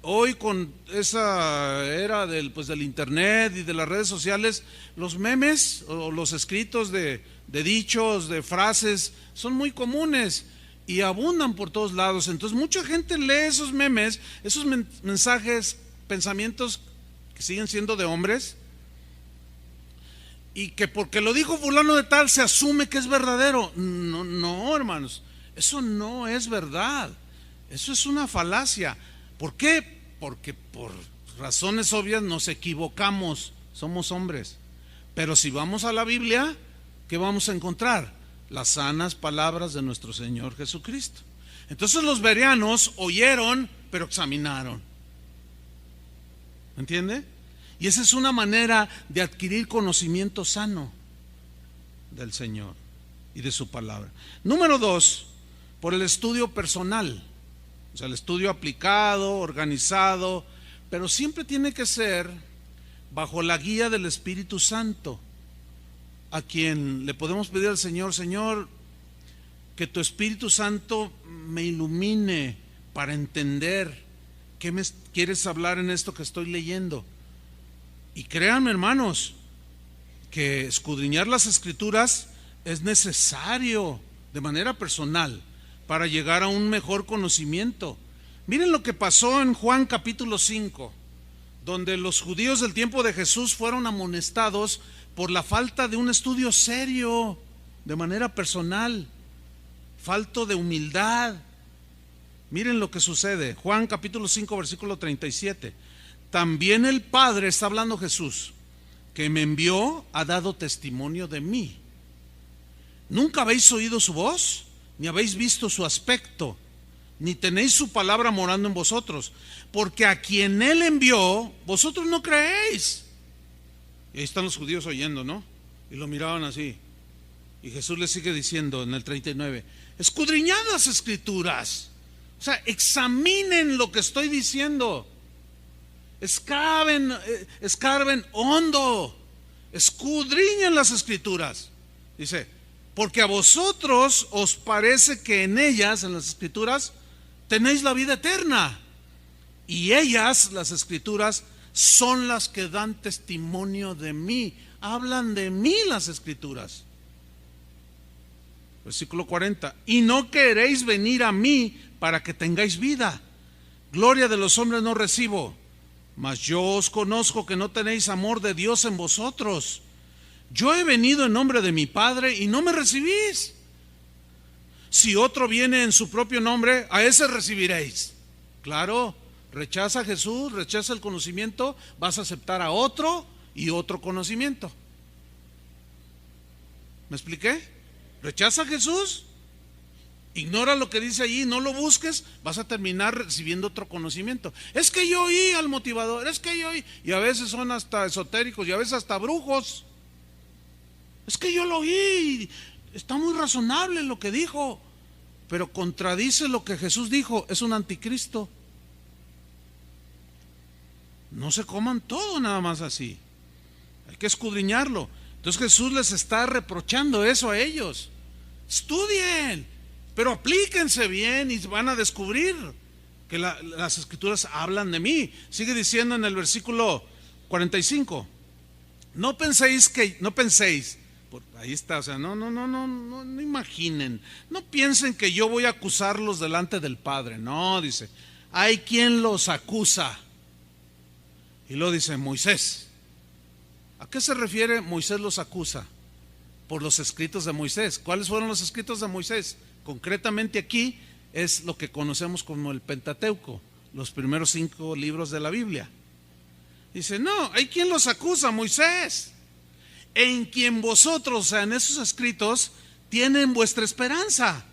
Hoy con esa era del internet y de las redes sociales, los memes o los escritos de dichos, de frases, son muy comunes y abundan por todos lados. Entonces mucha gente lee esos memes, esos mensajes, pensamientos que siguen siendo de hombres, y que porque lo dijo fulano de tal se asume que es verdadero. No, hermanos, eso no es verdad. Eso es una falacia. ¿Por qué? Porque por razones obvias nos equivocamos, somos hombres. Pero si vamos a la Biblia, ¿qué vamos a encontrar? Las sanas palabras de nuestro Señor Jesucristo. Entonces los bereanos oyeron, pero examinaron. ¿Entiende? Y esa es una manera de adquirir conocimiento sano del Señor y de su palabra. Número 2, por el estudio personal. O sea, el estudio aplicado, organizado, pero siempre tiene que ser bajo la guía del Espíritu Santo, a quien le podemos pedir al Señor: Señor, que tu Espíritu Santo me ilumine para entender qué me quieres hablar en esto que estoy leyendo. Y créanme, hermanos, que escudriñar las Escrituras es necesario de manera personal para llegar a un mejor conocimiento. Miren lo que pasó en Juan capítulo 5, donde los judíos del tiempo de Jesús fueron amonestados por la falta de un estudio serio de manera personal, falto de humildad. Miren lo que sucede. Juan capítulo 5 versículo 37. También el Padre, está hablando Jesús, que me envió, ha dado testimonio de mí. ¿Nunca habéis oído su voz? Ni habéis visto su aspecto, ni tenéis su palabra morando en vosotros, porque a quien él envió, vosotros no creéis. Y ahí están los judíos oyendo, ¿no? Y lo miraban así. Y Jesús les sigue diciendo en el 39: escudriñad las Escrituras. O sea, examinen lo que estoy diciendo. Escarben hondo, escudriñen las Escrituras. Dice: porque a vosotros os parece que en ellas, en las Escrituras, tenéis la vida eterna, y ellas, las Escrituras, son las que dan testimonio de mí. Hablan de mí las Escrituras. Versículo 40: y no queréis venir a mí para que tengáis vida. Gloria de los hombres no recibo, mas yo os conozco que no tenéis amor de Dios en vosotros. Yo he venido en nombre de mi Padre y no me recibís. Si otro viene en su propio nombre, a ese recibiréis. Claro, rechaza a Jesús, rechaza el conocimiento, vas a aceptar a otro y otro conocimiento. ¿Me expliqué? Rechaza a Jesús, ignora lo que dice allí, no lo busques, vas a terminar recibiendo otro conocimiento. Es que yo oí al motivador, es que yo oí, y a veces son hasta esotéricos y a veces hasta brujos. Es que yo lo oí, está muy razonable lo que dijo, pero contradice lo que Jesús dijo, es un anticristo. No se coman todo nada más así, hay que escudriñarlo. Entonces Jesús les está reprochando eso a ellos. Estudien, pero aplíquense bien y van a descubrir que las Escrituras hablan de mí. Sigue diciendo en el versículo 45: no penséis, ahí está, o sea, no imaginen, no piensen que yo voy a acusarlos delante del Padre. No, dice, hay quien los acusa. Y luego dice Moisés. ¿A qué se refiere Moisés los acusa? Por los escritos de Moisés. ¿Cuáles fueron los escritos de Moisés? Concretamente aquí es lo que conocemos como el Pentateuco, los primeros 5 libros de la Biblia. Dice, no, hay quien los acusa, Moisés, en quien vosotros, o sea, en esos escritos, tienen vuestra esperanza.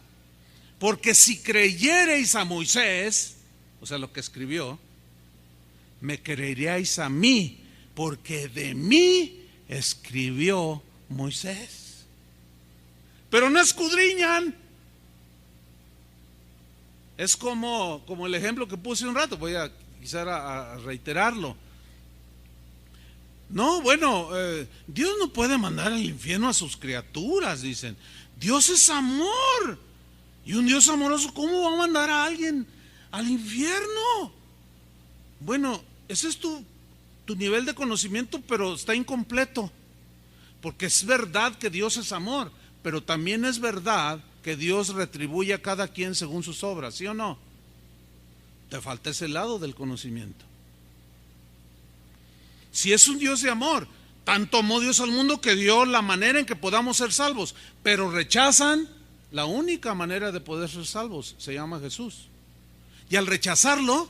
Porque si creyereis a Moisés, o sea, lo que escribió, me creeríais a mí, porque de mí escribió Moisés. Pero no escudriñan. Es como el ejemplo que puse un rato, voy a quizás a reiterarlo. No, bueno, Dios no puede mandar al infierno a sus criaturas, dicen. Dios es amor. Y un Dios amoroso, ¿cómo va a mandar a alguien al infierno? Bueno, ese es tu nivel de conocimiento, pero está incompleto. Porque es verdad que Dios es amor, pero también es verdad que Dios retribuye a cada quien según sus obras, ¿sí o no? Te falta ese lado del conocimiento. Si es un Dios de amor, tanto amó Dios al mundo que dio la manera en que podamos ser salvos, pero rechazan la única manera de poder ser salvos, se llama Jesús. Y al rechazarlo,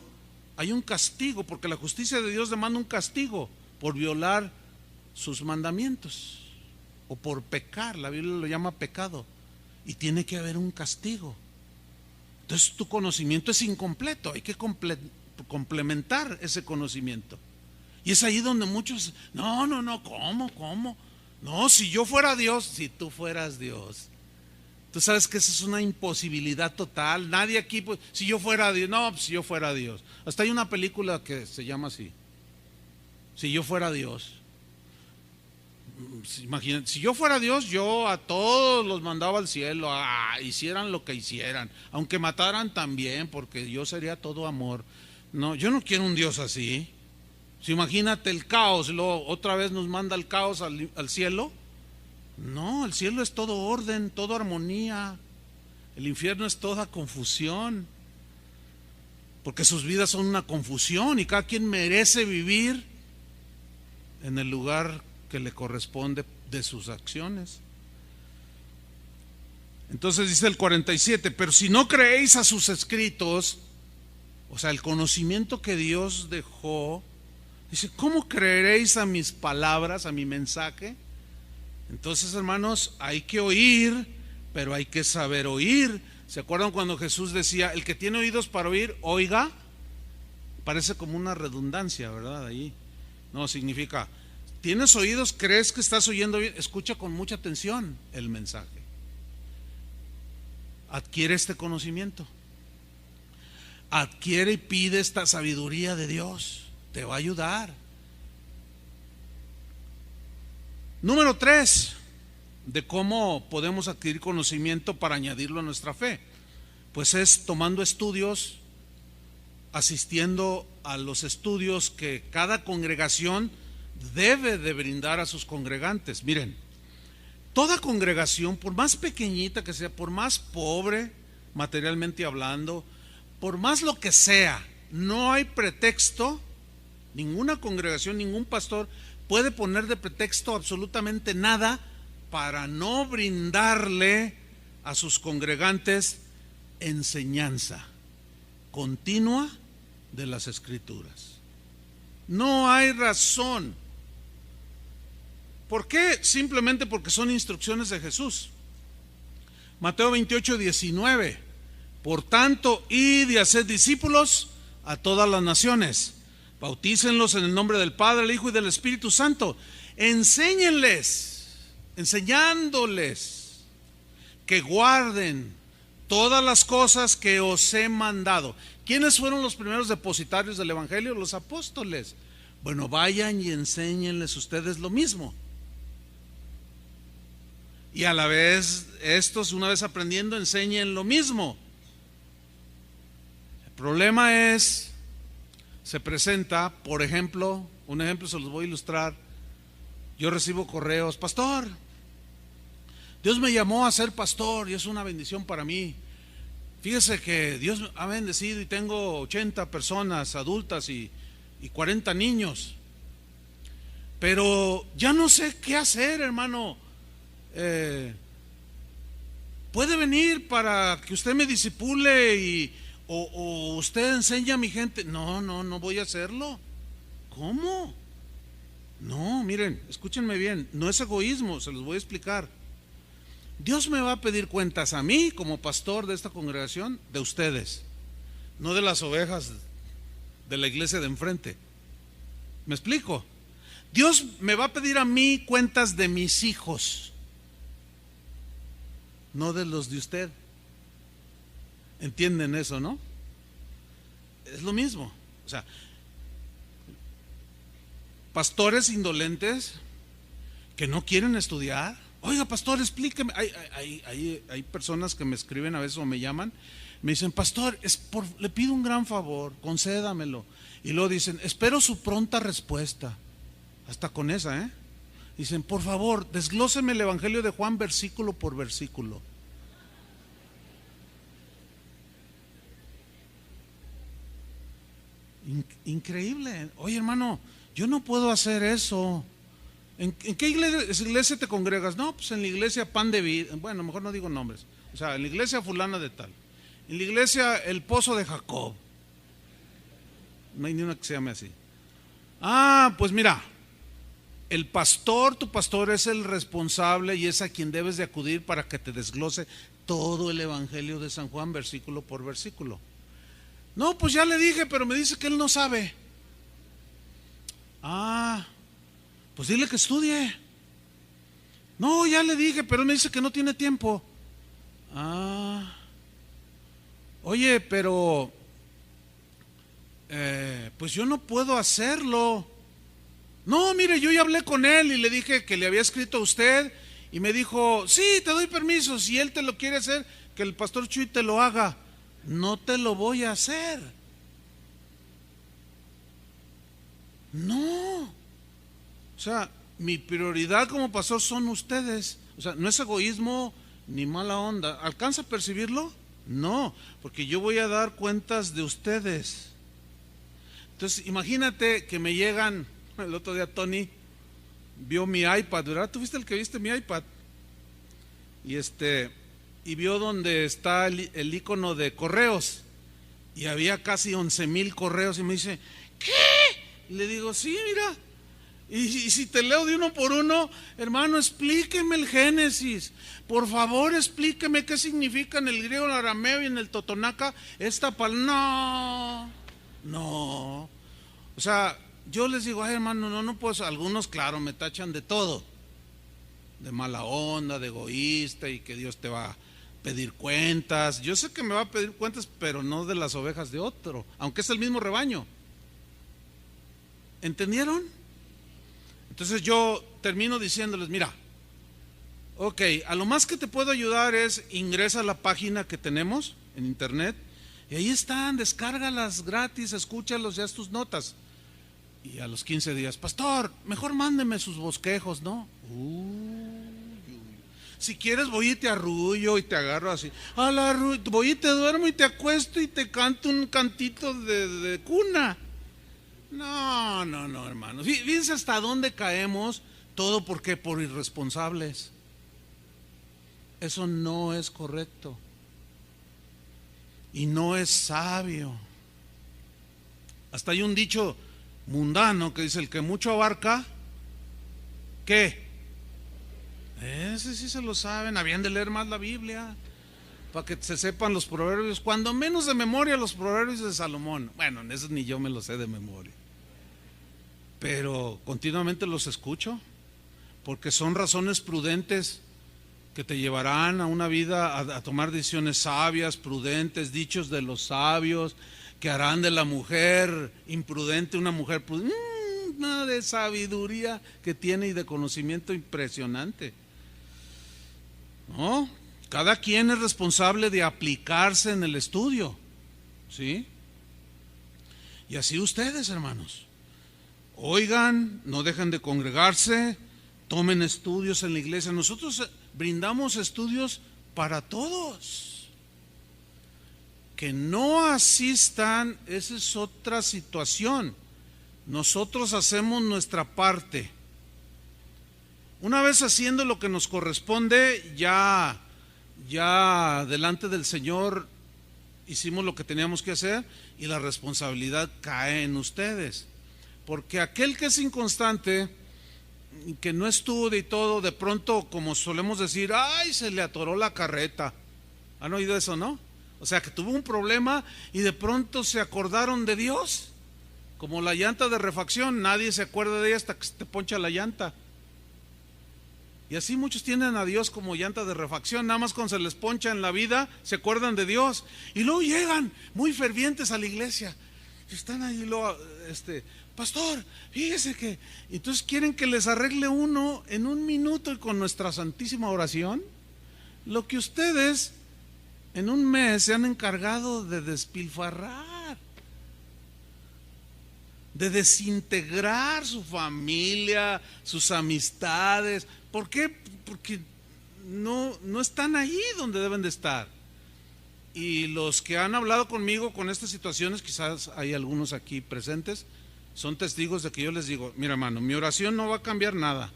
hay un castigo, porque la justicia de Dios demanda un castigo por violar sus mandamientos o por pecar. La Biblia lo llama pecado y tiene que haber un castigo. Entonces tu conocimiento es incompleto, hay que complementar ese conocimiento. Y es ahí donde muchos, no, ¿cómo? No, si yo fuera Dios, si tú fueras Dios. Tú sabes que esa es una imposibilidad total. Nadie aquí, pues, si yo fuera Dios, no, si yo fuera Dios. Hasta hay una película que se llama así, si yo fuera Dios. Imagínate, si yo fuera Dios, yo a todos los mandaba al cielo, hicieran lo que hicieran, aunque mataran también, porque yo sería todo amor. No, yo no quiero un Dios así. Si imagínate el caos, y luego otra vez nos manda el caos al cielo. No, el cielo es todo orden, toda armonía. El infierno es toda confusión, porque sus vidas son una confusión y cada quien merece vivir en el lugar que le corresponde de sus acciones. Entonces dice el 47, pero si no creéis a sus escritos, o sea, el conocimiento que Dios dejó, dice, ¿cómo creeréis a mis palabras, a mi mensaje? Entonces, hermanos, hay que oír, pero hay que saber oír. ¿Se acuerdan cuando Jesús decía, el que tiene oídos para oír, oiga? Parece como una redundancia, ¿verdad? Ahí no significa, ¿tienes oídos? ¿Crees que estás oyendo bien? Escucha con mucha atención el mensaje. Adquiere este conocimiento. Adquiere y pide esta sabiduría de Dios. Te va a ayudar. Número 3, de cómo podemos adquirir conocimiento para añadirlo a nuestra fe. Pues es tomando estudios, asistiendo a los estudios que cada congregación debe de brindar a sus congregantes. Miren, toda congregación, por más pequeñita que sea, por más pobre materialmente hablando, por más lo que sea, no hay pretexto, ninguna congregación, ningún pastor puede poner de pretexto absolutamente nada para no brindarle a sus congregantes enseñanza continua de las Escrituras. No hay razón. ¿Por qué? Simplemente porque son instrucciones de Jesús. Mateo 28:19. Por tanto, id y haced discípulos a todas las naciones. Bautícenlos en el nombre del Padre, del Hijo y del Espíritu Santo. Enseñándoles que guarden todas las cosas que os he mandado. ¿Quiénes fueron los primeros depositarios del Evangelio? Los apóstoles. Bueno, vayan y enséñenles ustedes lo mismo. Y a la vez, estos, una vez aprendiendo, enseñen lo mismo. El problema es, se presenta, por ejemplo, un ejemplo se los voy a ilustrar. Yo recibo correos, pastor, Dios me llamó a ser pastor y es una bendición para mí. Fíjese que Dios me ha bendecido y tengo 80 personas adultas y 40 niños. Pero ya no sé qué hacer, hermano. Puede venir para que usted me discipule o usted enseña a mi gente. No voy a hacerlo. ¿Cómo? No, miren, escúchenme bien, no es egoísmo, se los voy a explicar. Dios me va a pedir cuentas a mí como pastor de esta congregación, de ustedes, no de las ovejas de la iglesia de enfrente. ¿Me explico? Dios me va a pedir a mí cuentas de mis hijos, no de los de usted. ¿Entienden eso, no? Es lo mismo. O sea, pastores indolentes que no quieren estudiar. Oiga, pastor, explíqueme. Hay personas que me escriben a veces o me llaman, me dicen, pastor, le pido un gran favor, concédamelo. Y luego dicen, espero su pronta respuesta. Hasta con esa, dicen, por favor, desglóseme el Evangelio de Juan versículo por versículo. Increíble. Oye, hermano, yo no puedo hacer eso. ¿En qué iglesia te congregas? No, pues en la iglesia Pan de Vida. Bueno, mejor no digo nombres. O sea, en la iglesia fulana de tal. En la iglesia El Pozo de Jacob. No hay ni una que se llame así. Ah, pues mira, el pastor, tu pastor es el responsable y es a quien debes de acudir para que te desglose todo el Evangelio de San Juan, versículo por versículo. No, pues ya le dije, pero me dice que él no sabe. Ah, pues dile que estudie. No, ya le dije, pero él me dice que no tiene tiempo. Ah, oye, pero pues yo no puedo hacerlo. No, mire, yo ya hablé con él y le dije que le había escrito a usted y me dijo, sí, te doy permiso, si él te lo quiere hacer, que el pastor Chuy te lo haga. No te lo voy a hacer. No. O sea, mi prioridad como pastor son ustedes. O sea, no es egoísmo ni mala onda. ¿Alcanza a percibirlo? No, porque yo voy a dar cuentas de ustedes. Entonces, imagínate que me llegan, el otro día Tony vio mi iPad, ¿verdad? ¿Tú viste el que viste mi iPad? Y vio donde está el icono de correos y había casi 11,000 correos y me dice, ¿qué? Y le digo, sí, mira, y si te leo de uno por uno, hermano, explíqueme el Génesis, por favor explíqueme qué significa en el griego, en el arameo y en el totonaca esta palabra. No, o sea, yo les digo, ay, hermano, no puedo. Algunos, claro, me tachan de todo, de mala onda, de egoísta y que Dios te va a pedir cuentas. Yo sé que me va a pedir cuentas, pero no de las ovejas de otro, aunque es el mismo rebaño. ¿Entendieron? Entonces yo termino diciéndoles, mira, ok, a lo más que te puedo ayudar es ingresa a la página que tenemos en internet y ahí están, descárgalas gratis, escúchalos y haz tus notas. Y a los 15 días, pastor, mejor mándeme sus bosquejos, ¿no? Si quieres voy y te arrullo y te agarro así. Voy y te duermo y te acuesto y te canto un cantito de cuna. No, hermano. Fíjense hasta dónde caemos. Todo porque por irresponsables. Eso no es correcto. Y no es sabio. Hasta hay un dicho mundano que dice, el que mucho abarca, ¿qué? Ese sí se lo saben, habían de leer más la Biblia para que se sepan los proverbios, cuando menos de memoria los proverbios de Salomón. Bueno, en eso ni yo me los sé de memoria, pero continuamente los escucho porque son razones prudentes que te llevarán a una vida, a tomar decisiones sabias, prudentes, dichos de los sabios que harán de la mujer imprudente una mujer prudente. Una de sabiduría que tiene y de conocimiento impresionante. No, cada quien es responsable de aplicarse en el estudio, ¿sí? Y así ustedes, hermanos, oigan, no dejen de congregarse, tomen estudios en la iglesia. Nosotros brindamos estudios para todos. Que no asistan, esa es otra situación. Nosotros hacemos nuestra parte. Una vez haciendo lo que nos corresponde, ya delante del Señor hicimos lo que teníamos que hacer y la responsabilidad cae en ustedes. Porque aquel que es inconstante, que no estudia y todo, de pronto, como solemos decir, ay, se le atoró la carreta. ¿Han oído eso, no? O sea, que tuvo un problema y de pronto se acordaron de Dios. Como la llanta de refacción, nadie se acuerda de ella hasta que se te poncha la llanta. Y así muchos tienen a Dios como llanta de refacción, nada más cuando se les poncha en la vida, se acuerdan de Dios. Y luego llegan muy fervientes a la iglesia. Y están ahí, luego, pastor, fíjese que... Entonces quieren que les arregle uno en un minuto y con nuestra santísima oración lo que ustedes en un mes se han encargado de despilfarrar, de desintegrar su familia, sus amistades. ¿Por qué? Porque no están ahí donde deben de estar. Y los que han hablado conmigo con estas situaciones, quizás hay algunos aquí presentes, son testigos de que yo les digo, mira hermano, mi oración no va a cambiar nada.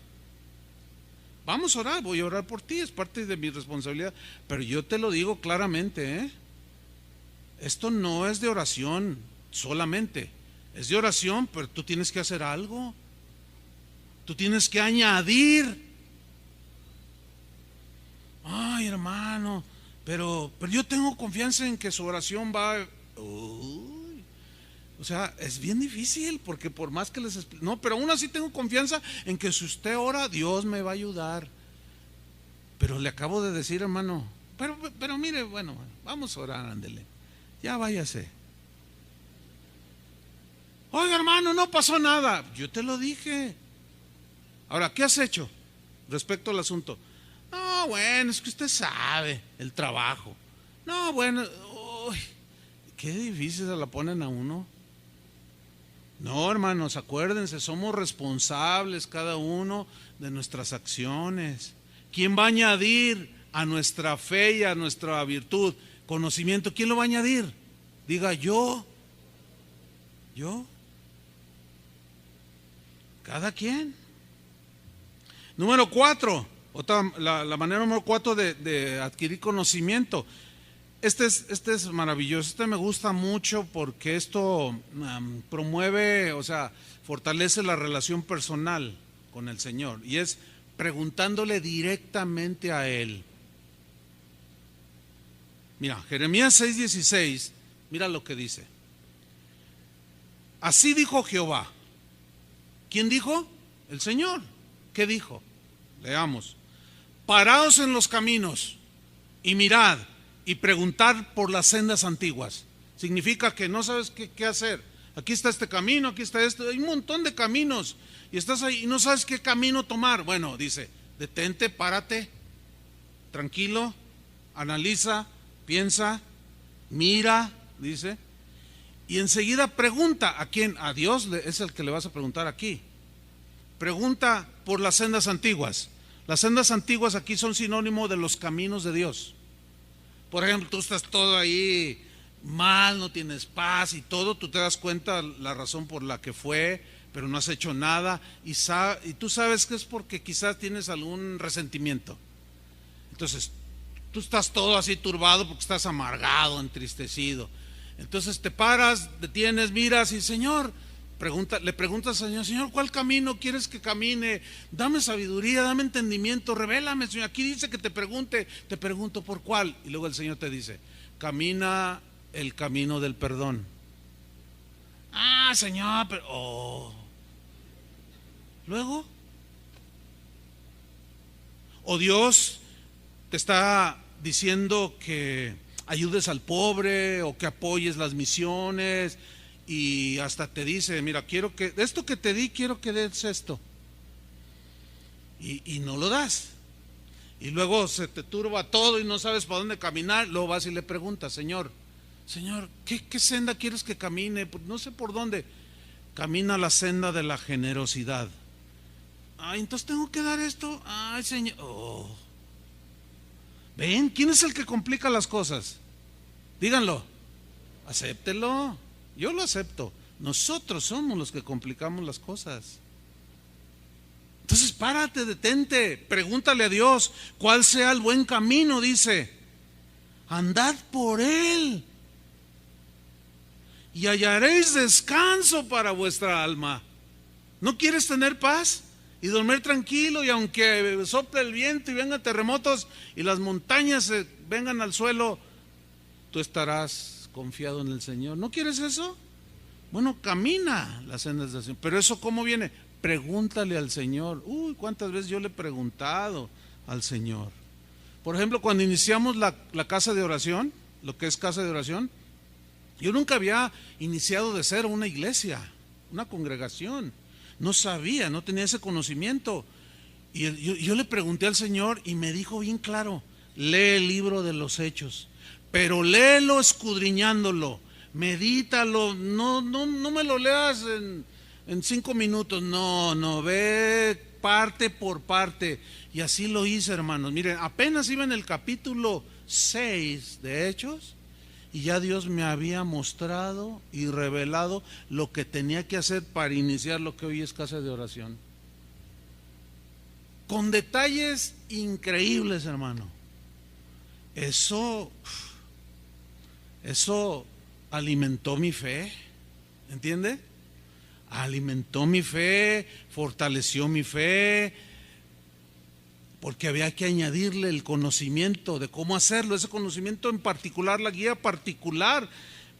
Vamos a orar, voy a orar por ti, es parte de mi responsabilidad. Pero yo te lo digo claramente, esto no es de oración solamente, es de oración, pero tú tienes que hacer algo. Tú tienes que añadir. Ay, hermano, pero yo tengo confianza en que su oración va... O sea, es bien difícil, porque por más que les... No, pero aún así tengo confianza en que si usted ora, Dios me va a ayudar. Pero le acabo de decir, hermano, pero mire, bueno, vamos a orar, ándele. Ya váyase. Oiga, hermano, no pasó nada. Yo te lo dije. Ahora, ¿qué has hecho respecto al asunto? No, bueno, es que usted sabe el trabajo. No, bueno, uy, qué difícil se la ponen a uno. No, hermanos, acuérdense, somos responsables cada uno de nuestras acciones. ¿Quién va a añadir a nuestra fe y a nuestra virtud conocimiento? ¿Quién lo va a añadir? Diga yo. Yo. Cada quien. Número 4, la manera número 4 de adquirir conocimiento. Este es maravilloso, me gusta mucho porque esto promueve, o sea, fortalece la relación personal con el Señor, y es preguntándole directamente a Él. Mira, Jeremías 6:16, mira lo que dice. Así dijo Jehová. ¿Quién dijo? El Señor. ¿Qué dijo? Leamos. Paraos en los caminos y mirad y preguntar por las sendas antiguas. Significa que no sabes qué hacer. Aquí está este camino, aquí está este, hay un montón de caminos y estás ahí y no sabes qué camino tomar. Bueno, dice, detente, párate, tranquilo, analiza, piensa, mira, dice, y enseguida pregunta. ¿A quién? A Dios es el que le vas a preguntar aquí. Pregunta por las sendas antiguas. Las sendas antiguas aquí son sinónimo de los caminos de Dios. Por ejemplo, tú estás todo ahí mal, no tienes paz y todo, tú te das cuenta la razón por la que fue, pero no has hecho nada y tú sabes que es porque quizás tienes algún resentimiento. Entonces, tú estás todo así turbado porque estás amargado, entristecido. Entonces te paras, detienes, miras y Señor, le preguntas al Señor, Señor, ¿cuál camino quieres que camine? Dame sabiduría, dame entendimiento, revélame, Señor. Aquí dice que te pregunto por cuál. Y luego el Señor te dice, camina el camino del perdón. Ah, Señor, pero... Luego, o Dios te está diciendo que ayudes al pobre o que apoyes las misiones, y hasta te dice, mira, quiero que esto que te di, quiero que des esto, y no lo das, y luego se te turba todo y no sabes para dónde caminar. Luego vas y le preguntas, Señor, ¿qué senda quieres que camine? Pues no sé por dónde. Camina la senda de la generosidad. Ay, entonces tengo que dar esto. Ay, Señor. Oh. ¿Ven? ¿Quién es el que complica las cosas? Díganlo. Acéptelo. Yo lo acepto. Nosotros somos los que complicamos las cosas. Entonces párate, detente, pregúntale a Dios cuál sea el buen camino, dice. Andad por él y hallaréis descanso para vuestra alma. ¿No quieres tener paz y dormir tranquilo, y aunque sople el viento y vengan terremotos y las montañas vengan al suelo, tú estarás confiado en el Señor? ¿No quieres eso? Bueno, camina las sendas del Señor. Pero eso, ¿cómo viene? Pregúntale al Señor. Uy, cuántas veces yo le he preguntado al Señor. Por ejemplo, cuando iniciamos la casa de oración, lo que es casa de oración, yo nunca había iniciado de cero una iglesia, una congregación. No sabía, no tenía ese conocimiento. Y yo le pregunté al Señor y me dijo bien claro: lee el libro de los Hechos, pero léelo escudriñándolo, medítalo, no me lo leas en 5 minutos, no, ve parte por parte. Y así lo hice, hermanos. Miren, apenas iba en el capítulo 6 de Hechos, y ya Dios me había mostrado y revelado lo que tenía que hacer para iniciar lo que hoy es casa de oración. Con detalles increíbles, hermano. Eso alimentó mi fe, ¿entiende? Alimentó mi fe, fortaleció mi fe, porque había que añadirle el conocimiento de cómo hacerlo, ese conocimiento en particular, la guía particular,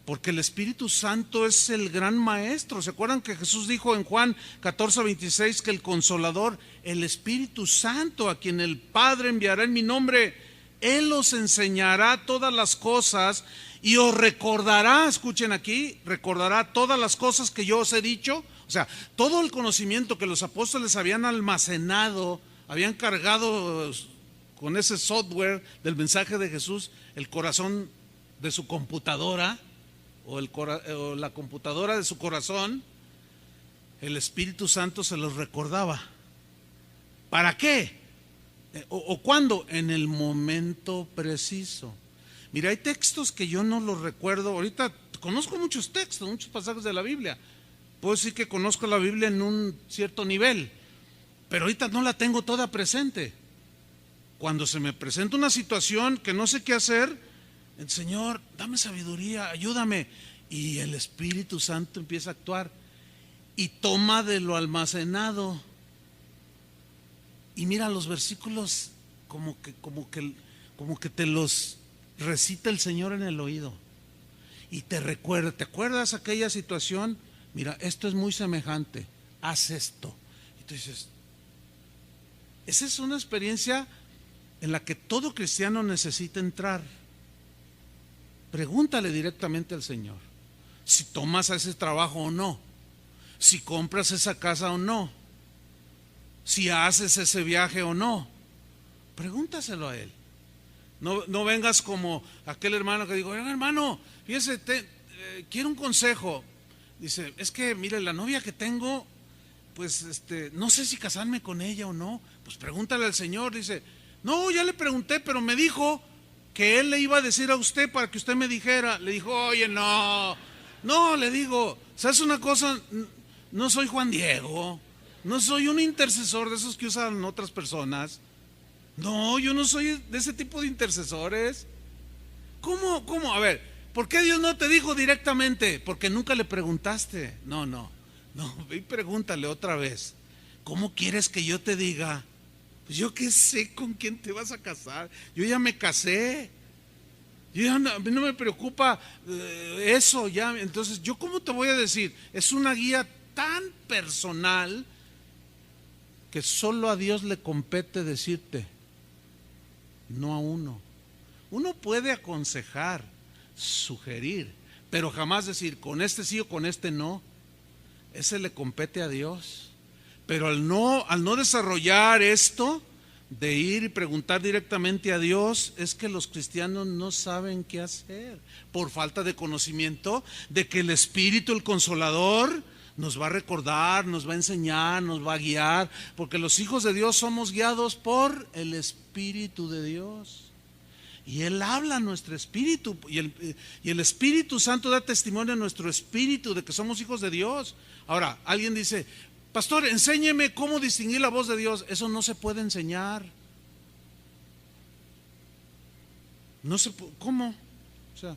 porque el Espíritu Santo es el gran maestro. ¿Se acuerdan que Jesús dijo en Juan 14:26 que el Consolador, el Espíritu Santo, a quien el Padre enviará en mi nombre, Él os enseñará todas las cosas y os recordará, escuchen aquí, recordará todas las cosas que yo os he dicho? O sea, todo el conocimiento que los apóstoles habían almacenado, habían cargado con ese software del mensaje de Jesús, el corazón de su computadora o la computadora de su corazón, el Espíritu Santo se los recordaba. ¿Para qué? ¿O cuándo? En el momento preciso. Mira, hay textos que yo no los recuerdo. Ahorita conozco muchos textos, muchos pasajes de la Biblia. Puedo decir que conozco la Biblia en un cierto nivel, pero ahorita no la tengo toda presente. Cuando se me presenta una situación que no sé qué hacer, el Señor, dame sabiduría, ayúdame. Y el Espíritu Santo empieza a actuar y toma de lo almacenado. Y mira, los versículos como que te los recita el Señor en el oído. Y te recuerda, ¿te acuerdas aquella situación? Mira, esto es muy semejante, haz esto. Y tú dices, esa es una experiencia en la que todo cristiano necesita entrar. Pregúntale directamente al Señor si tomas ese trabajo o no, si compras esa casa o no, si haces ese viaje o no. Pregúntaselo a Él. No vengas como aquel hermano que dijo, hermano, fíjese, quiero un consejo. Dice, es que mire, la novia que tengo, pues no sé si casarme con ella o no. Pues pregúntale al Señor. Dice, no, ya le pregunté, pero me dijo que Él le iba a decir a usted para que usted me dijera. Le dijo, oye, no, le digo, ¿sabes una cosa? No soy Juan Diego, no soy un intercesor de esos que usan otras personas. No, yo no soy de ese tipo de intercesores. ¿Cómo? A ver, ¿por qué Dios no te dijo directamente? Porque nunca le preguntaste. No, ve y pregúntale otra vez. ¿Cómo quieres que yo te diga? Pues yo qué sé con quién te vas a casar. Yo ya me casé. A mí no me preocupa eso ya. Entonces, ¿yo cómo te voy a decir? Es una guía tan personal que solo a Dios le compete decirte, no a uno. Uno puede aconsejar, sugerir, pero jamás decir con este sí o con este no. Ese le compete a Dios. Pero al no desarrollar esto de ir y preguntar directamente a Dios, es que los cristianos no saben qué hacer por falta de conocimiento de que el Espíritu, el Consolador, nos va a recordar, nos va a enseñar, nos va a guiar, porque los hijos de Dios somos guiados por el Espíritu de Dios. Y Él habla a nuestro espíritu, y el Espíritu Santo da testimonio a nuestro espíritu de que somos hijos de Dios. Ahora, alguien dice, pastor, enséñeme cómo distinguir la voz de Dios. Eso no se puede enseñar. ¿Cómo? O sea,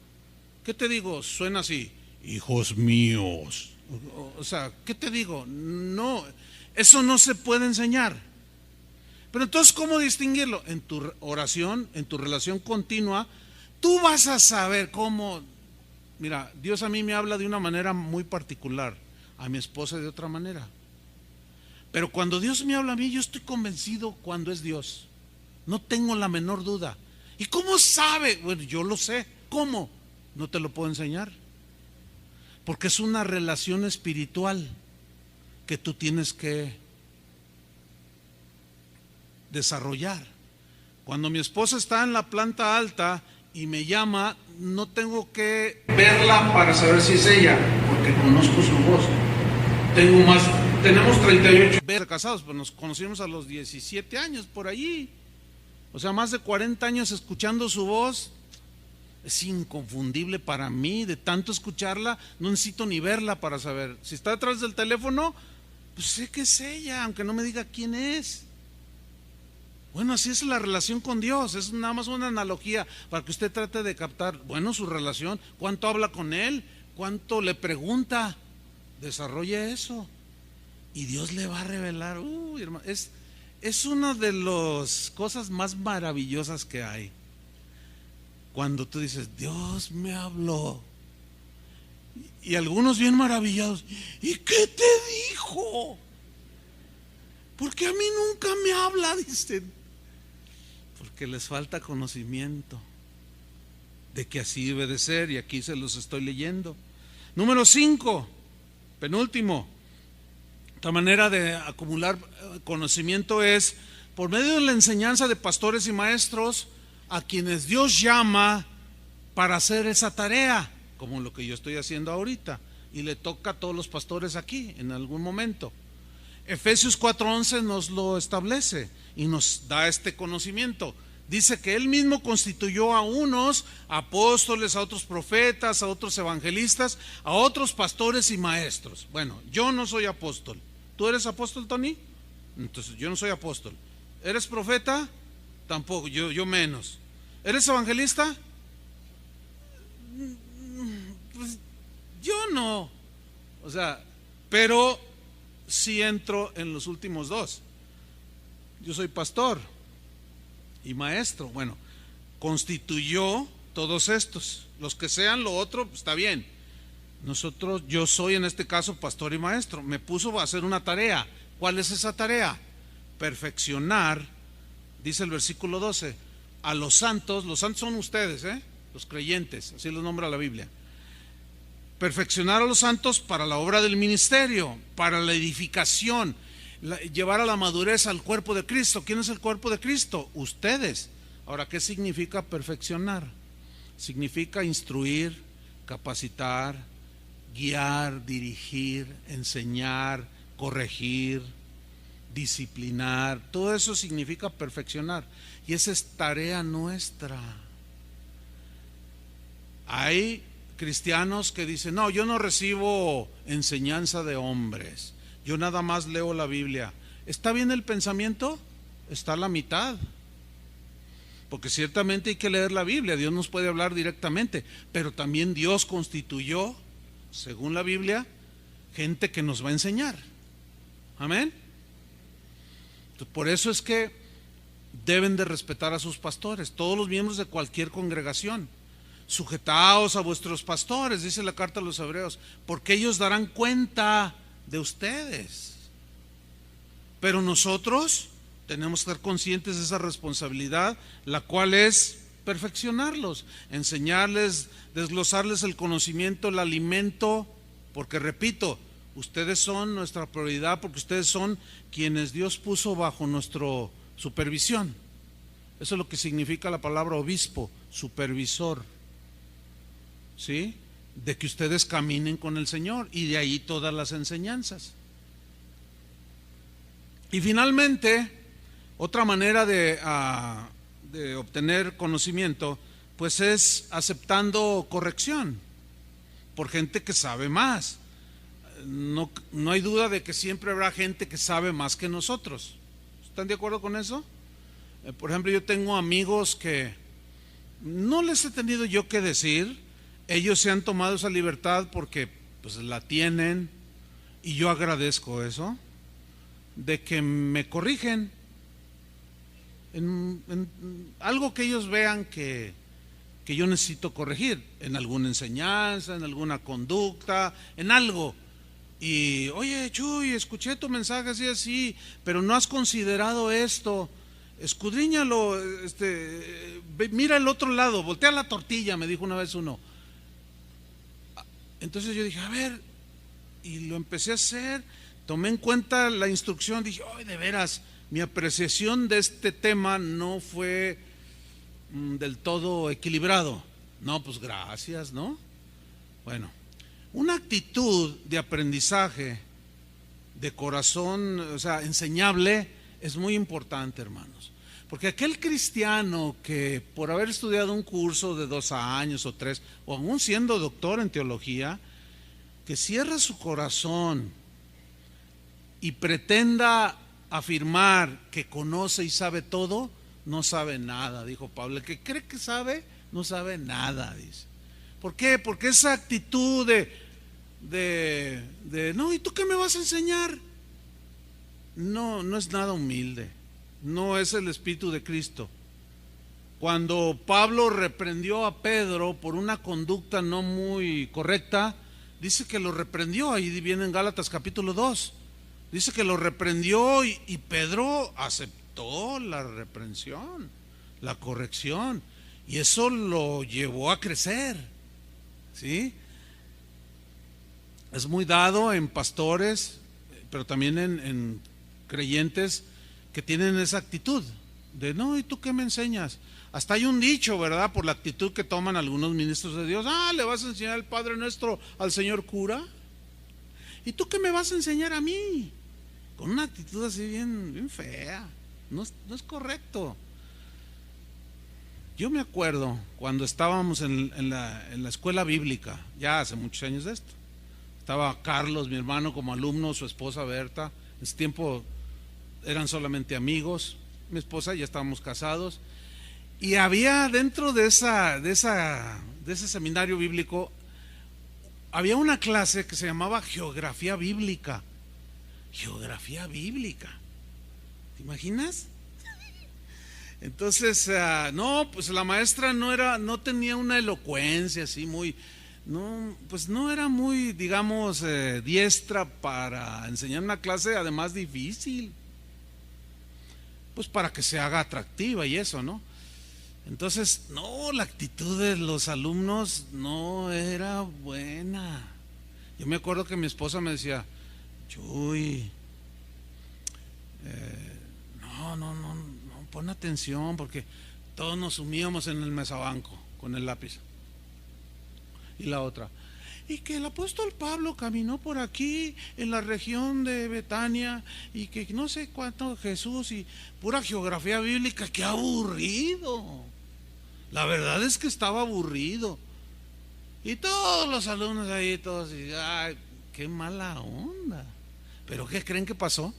¿qué te digo? Suena así, hijos míos. O sea, ¿qué te digo? No, eso no se puede enseñar. Pero entonces, ¿cómo distinguirlo? En tu oración, en tu relación continua, tú vas a saber cómo. Mira, Dios a mí me habla de una manera muy particular, a mi esposa de otra manera. Pero cuando Dios me habla a mí, yo estoy convencido cuando es Dios. No tengo la menor duda. ¿Y cómo sabe? Bueno, yo lo sé. ¿Cómo? No te lo puedo enseñar. Porque es una relación espiritual que tú tienes que desarrollar. Cuando mi esposa está en la planta alta y me llama, no tengo que verla para saber si es ella, porque conozco su voz. Tenemos 38 años casados, pero nos conocimos a los 17 años por allí. O sea, más de 40 años escuchando su voz. Es inconfundible para mí, de tanto escucharla, no necesito ni verla para saber. Si está detrás del teléfono, pues sé que es ella, aunque no me diga quién es. Bueno, así es la relación con Dios, es nada más una analogía para que usted trate de captar, bueno, su relación, cuánto habla con Él, cuánto le pregunta, desarrolle eso y Dios le va a revelar. Hermano, es una de las cosas más maravillosas que hay. Cuando tú dices, Dios me habló, y algunos bien maravillados, ¿y qué te dijo? Porque a mí nunca me habla, dicen. Porque les falta conocimiento de que así debe de ser, y aquí se los estoy leyendo. Número 5, penúltimo, otra manera de acumular conocimiento es por medio de la enseñanza de pastores y maestros a quienes Dios llama para hacer esa tarea, como lo que yo estoy haciendo ahorita, y le toca a todos los pastores aquí en algún momento. Efesios 4:11 nos lo establece y nos da este conocimiento. Dice que Él mismo constituyó a unos apóstoles, a otros profetas, a otros evangelistas, a otros pastores y maestros. Bueno, yo no soy apóstol. ¿Tú eres apóstol, Tony? Entonces yo no soy apóstol. ¿Eres profeta? Tampoco, yo menos. ¿Eres evangelista? Pues yo no. O sea, pero sí entro en los últimos dos. Yo soy pastor y maestro. Bueno, constituyó todos estos. Los que sean lo otro, está bien. Yo soy en este caso pastor y maestro. Me puso a hacer una tarea. ¿Cuál es esa tarea? Perfeccionar, dice el versículo 12, a los santos son ustedes, los creyentes, así los nombra la Biblia. Perfeccionar a los santos para la obra del ministerio, para la edificación, llevar a la madurez al cuerpo de Cristo. ¿Quién es el cuerpo de Cristo? Ustedes. Ahora, ¿qué significa perfeccionar? Significa instruir, capacitar, guiar, dirigir, enseñar, corregir, disciplinar. Todo eso significa perfeccionar, y esa es tarea nuestra. Hay cristianos que dicen, no, yo no recibo enseñanza de hombres, yo nada más leo la Biblia. ¿Está bien el pensamiento? Está a la mitad, porque ciertamente hay que leer la Biblia, Dios nos puede hablar directamente, pero también Dios constituyó, según la Biblia, gente que nos va a enseñar. Amén. Por eso es que deben de respetar a sus pastores, todos los miembros de cualquier congregación. Sujetaos a vuestros pastores, dice la carta a los Hebreos, porque ellos darán cuenta de ustedes. Pero nosotros tenemos que estar conscientes de esa responsabilidad, la cual es perfeccionarlos, enseñarles, desglosarles el conocimiento, el alimento, porque repito, ustedes son nuestra prioridad, porque ustedes son quienes Dios puso bajo nuestra supervisión. Eso es lo que significa la palabra obispo, supervisor, ¿sí? De que ustedes caminen con el Señor, y de ahí todas las enseñanzas. Y finalmente, otra manera de obtener conocimiento, pues es aceptando corrección por gente que sabe más. No hay duda de que siempre habrá gente que sabe más que nosotros. ¿Están de acuerdo con eso? Por ejemplo, yo tengo amigos que no les he tenido yo que decir, ellos se han tomado esa libertad porque pues la tienen, y yo agradezco eso, de que me corrigen en algo que ellos vean que yo necesito corregir, en alguna enseñanza, en alguna conducta, en algo. Y, oye, Chuy, escuché tu mensaje así, así, pero no has considerado esto, escudriñalo, mira el otro lado, voltea la tortilla, me dijo una vez uno. Entonces yo dije, a ver, y lo empecé a hacer, tomé en cuenta la instrucción, dije, ay, de veras, mi apreciación de este tema no fue del todo equilibrado. No, pues gracias, ¿no? Bueno, una actitud de aprendizaje, de corazón, o sea, enseñable, es muy importante, hermanos. Porque aquel cristiano que por haber estudiado un curso de 2 años o 3, o aún siendo doctor en teología, que cierra su corazón y pretenda afirmar que conoce y sabe todo, no sabe nada, dijo Pablo. El que cree que sabe, no sabe nada, dice. ¿Por qué? Porque esa actitud de no, ¿y tú qué me vas a enseñar? No es nada humilde, no es el Espíritu de Cristo. Cuando Pablo reprendió a Pedro por una conducta no muy correcta, dice que lo reprendió, ahí viene en Gálatas capítulo 2, dice que lo reprendió y Pedro aceptó la reprensión, la corrección, y eso lo llevó a crecer, ¿sí? Es muy dado en pastores, pero también en creyentes que tienen esa actitud de no, ¿y tú qué me enseñas? Hasta hay un dicho, ¿verdad? Por la actitud que toman algunos ministros de Dios. ¿Le vas a enseñar el Padre Nuestro al señor cura? ¿Y tú qué me vas a enseñar a mí? Con una actitud así bien fea. No es correcto. Yo me acuerdo cuando estábamos en la escuela bíblica, ya hace muchos años de esto. Estaba Carlos, mi hermano, como alumno, su esposa Berta. En ese tiempo eran solamente amigos. Mi esposa, ya estábamos casados. Y había dentro de ese seminario bíblico, había una clase que se llamaba Geografía Bíblica. Geografía Bíblica. ¿Te imaginas? Entonces, no, pues la maestra no tenía una elocuencia así muy, pues no era muy, digamos, diestra para enseñar una clase, además difícil, pues para que se haga atractiva y eso, ¿no? Entonces, no, la actitud de los alumnos no era buena. Yo me acuerdo que mi esposa me decía, Chuy, no, pon atención, porque todos nos sumíamos en el mesabanco con el lápiz. Y la otra, y que el apóstol Pablo caminó por aquí en la región de Betania y que no sé cuánto Jesús, y pura geografía bíblica. ¡Qué aburrido! La verdad es que estaba aburrido. Y todos los alumnos ahí, todos, ¡ay, qué mala onda! ¿Pero qué creen que pasó?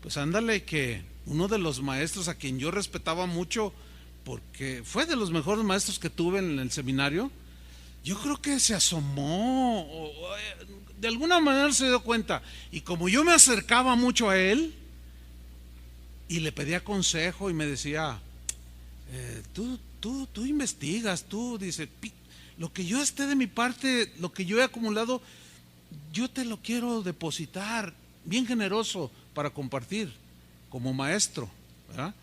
Pues ándale, que uno de los maestros a quien yo respetaba mucho, porque fue de los mejores maestros que tuve en el seminario, yo creo que se asomó, de alguna manera se dio cuenta, y como yo me acercaba mucho a él y le pedía consejo y me decía, tú investigas, tú, dice, lo que yo esté de mi parte, lo que yo he acumulado, yo te lo quiero depositar, bien generoso, para compartir como maestro, ¿verdad?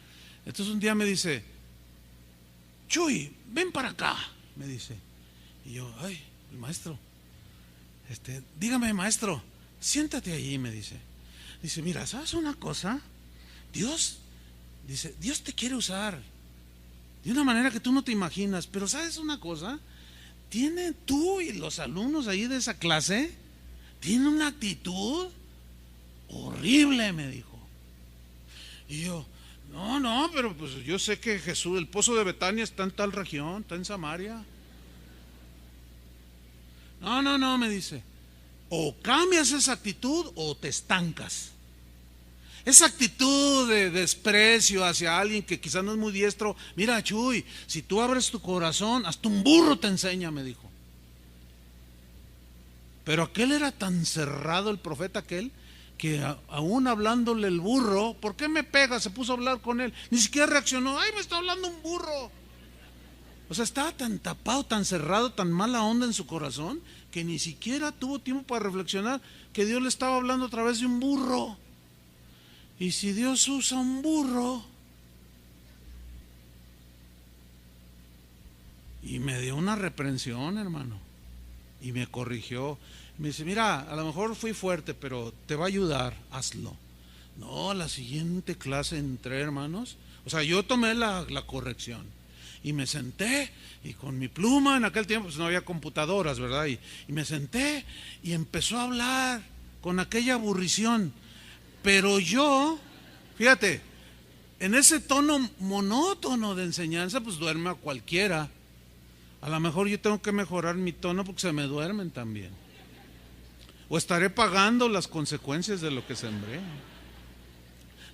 Entonces un día me dice, Chuy, ven para acá, me dice. Y yo, ay, el maestro, dígame, maestro, siéntate allí, me dice. Dice, mira, ¿sabes una cosa? Dios te quiere usar de una manera que tú no te imaginas, pero ¿sabes una cosa? Tú y los alumnos ahí de esa clase, tienen una actitud horrible, me dijo. Y yo, no, pero pues yo sé que Jesús, el pozo de Betania está en tal región, está en Samaria. No, me dice, o cambias esa actitud o te estancas. Esa actitud de desprecio hacia alguien que quizás no es muy diestro. Mira, Chuy, si tú abres tu corazón, hasta un burro te enseña, me dijo. Pero aquel era tan cerrado, el profeta aquel, que aún hablándole el burro, ¿por qué me pega? Se puso a hablar con él, ni siquiera reaccionó. ¡Ay, me está hablando un burro! O sea, estaba tan tapado, tan cerrado, tan mala onda en su corazón, que ni siquiera tuvo tiempo para reflexionar que Dios le estaba hablando a través de un burro. Y si Dios usa un burro, y me dio una reprensión, hermano, y me corrigió. Me dice, mira, a lo mejor fui fuerte, pero te va a ayudar, hazlo. No, la siguiente clase entré, hermanos. O sea, yo tomé la corrección y me senté, y con mi pluma, en aquel tiempo pues no había computadoras, ¿verdad? Y me senté y empezó a hablar con aquella aburrición. Pero yo, fíjate, en ese tono monótono de enseñanza, pues duerme a cualquiera. A lo mejor yo tengo que mejorar mi tono porque se me duermen también. O estaré pagando las consecuencias de lo que sembré.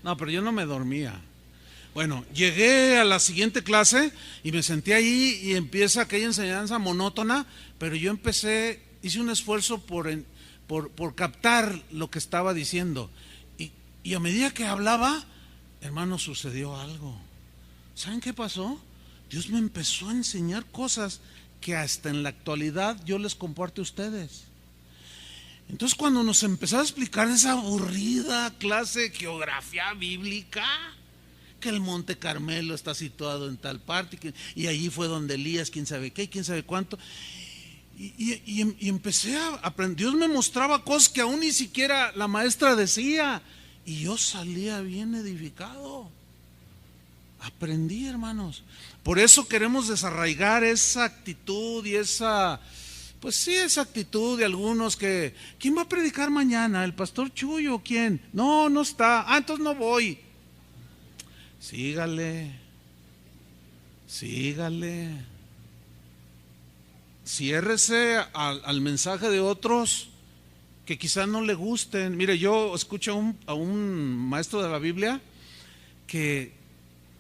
No, pero yo no me dormía. Bueno, llegué a la siguiente clase y me senté ahí y empieza aquella enseñanza monótona, pero yo hice un esfuerzo por captar lo que estaba diciendo. Y a medida que hablaba, hermano, sucedió algo. ¿Saben qué pasó? Dios me empezó a enseñar cosas que hasta en la actualidad yo les comparto a ustedes. Entonces, cuando nos empezó a explicar esa aburrida clase de geografía bíblica, que el Monte Carmelo está situado en tal parte, y allí fue donde Elías, quién sabe qué, quién sabe cuánto, y empecé a aprender. Dios me mostraba cosas que aún ni siquiera la maestra decía, y yo salía bien edificado. Aprendí, hermanos. Por eso queremos desarraigar esa actitud y esa actitud de algunos que, ¿quién va a predicar mañana? ¿El pastor Chuy o quién? No, no está. Entonces no voy. Sígale. Ciérrese al mensaje de otros que quizás no le gusten. Mire, yo escucho a un maestro de la Biblia que,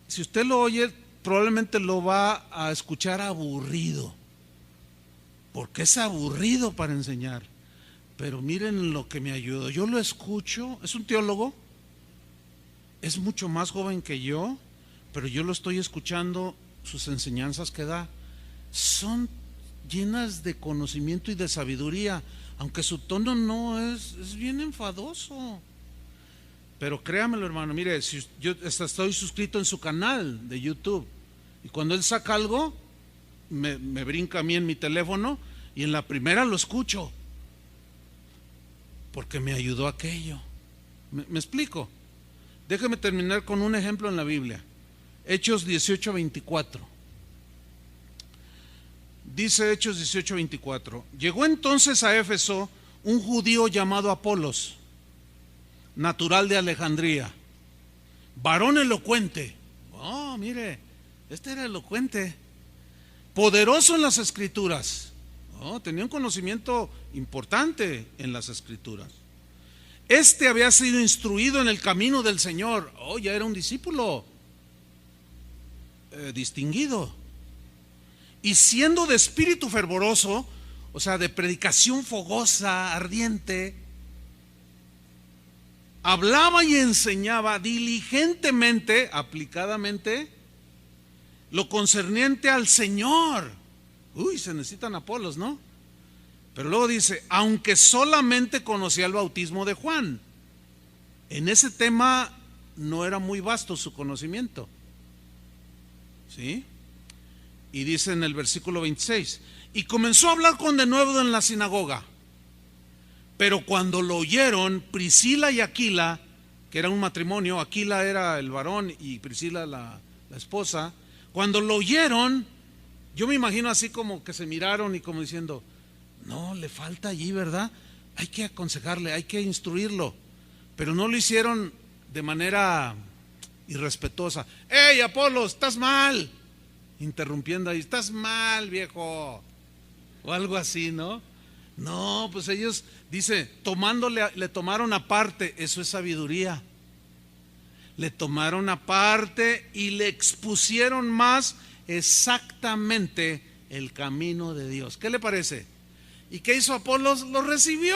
si usted lo oye, probablemente lo va a escuchar aburrido, porque es aburrido para enseñar. Pero miren lo que me ayudó. Yo lo escucho, es un teólogo, es mucho más joven que yo, pero yo lo estoy escuchando, sus enseñanzas que da son llenas de conocimiento y de sabiduría, aunque su tono no es bien enfadoso. Pero créamelo, hermano, mire, si yo estoy suscrito en su canal de YouTube, y cuando él saca algo, me brinca a mí en mi teléfono, y en la primera lo escucho, porque me ayudó aquello. ¿Me explico? Déjeme terminar con un ejemplo en la Biblia. Hechos 18:24. Dice Hechos 18:24: llegó entonces a Éfeso un judío llamado Apolos, natural de Alejandría, varón elocuente. Oh, mire, este era elocuente, poderoso en las escrituras. Oh, tenía un conocimiento importante en las escrituras. Este había sido instruido en el camino del Señor. Oh, ya era un discípulo distinguido. Y siendo de espíritu fervoroso, o sea, de predicación fogosa, ardiente, hablaba y enseñaba diligentemente, aplicadamente, lo concerniente al Señor. Uy, se necesitan Apolos, ¿no? Pero luego dice, aunque solamente conocía el bautismo de Juan. En ese tema no era muy vasto su conocimiento. ¿Sí? Y dice en el versículo 26, y comenzó a hablar con denuedo en la sinagoga. Pero cuando lo oyeron, Priscila y Aquila, que era un matrimonio, Aquila era el varón y Priscila la esposa, cuando lo oyeron, yo me imagino así como que se miraron y como diciendo, no, le falta allí, ¿verdad? Hay que aconsejarle, hay que instruirlo. Pero no lo hicieron de manera irrespetuosa. ¡Ey, Apolo, estás mal! Interrumpiendo ahí, estás mal, viejo. O algo así, ¿no? No, pues ellos, dice, le tomaron aparte, eso es sabiduría. Le tomaron aparte y le expusieron más exactamente el camino de Dios. ¿Qué le parece? ¿Y qué hizo Apolos? Lo recibió.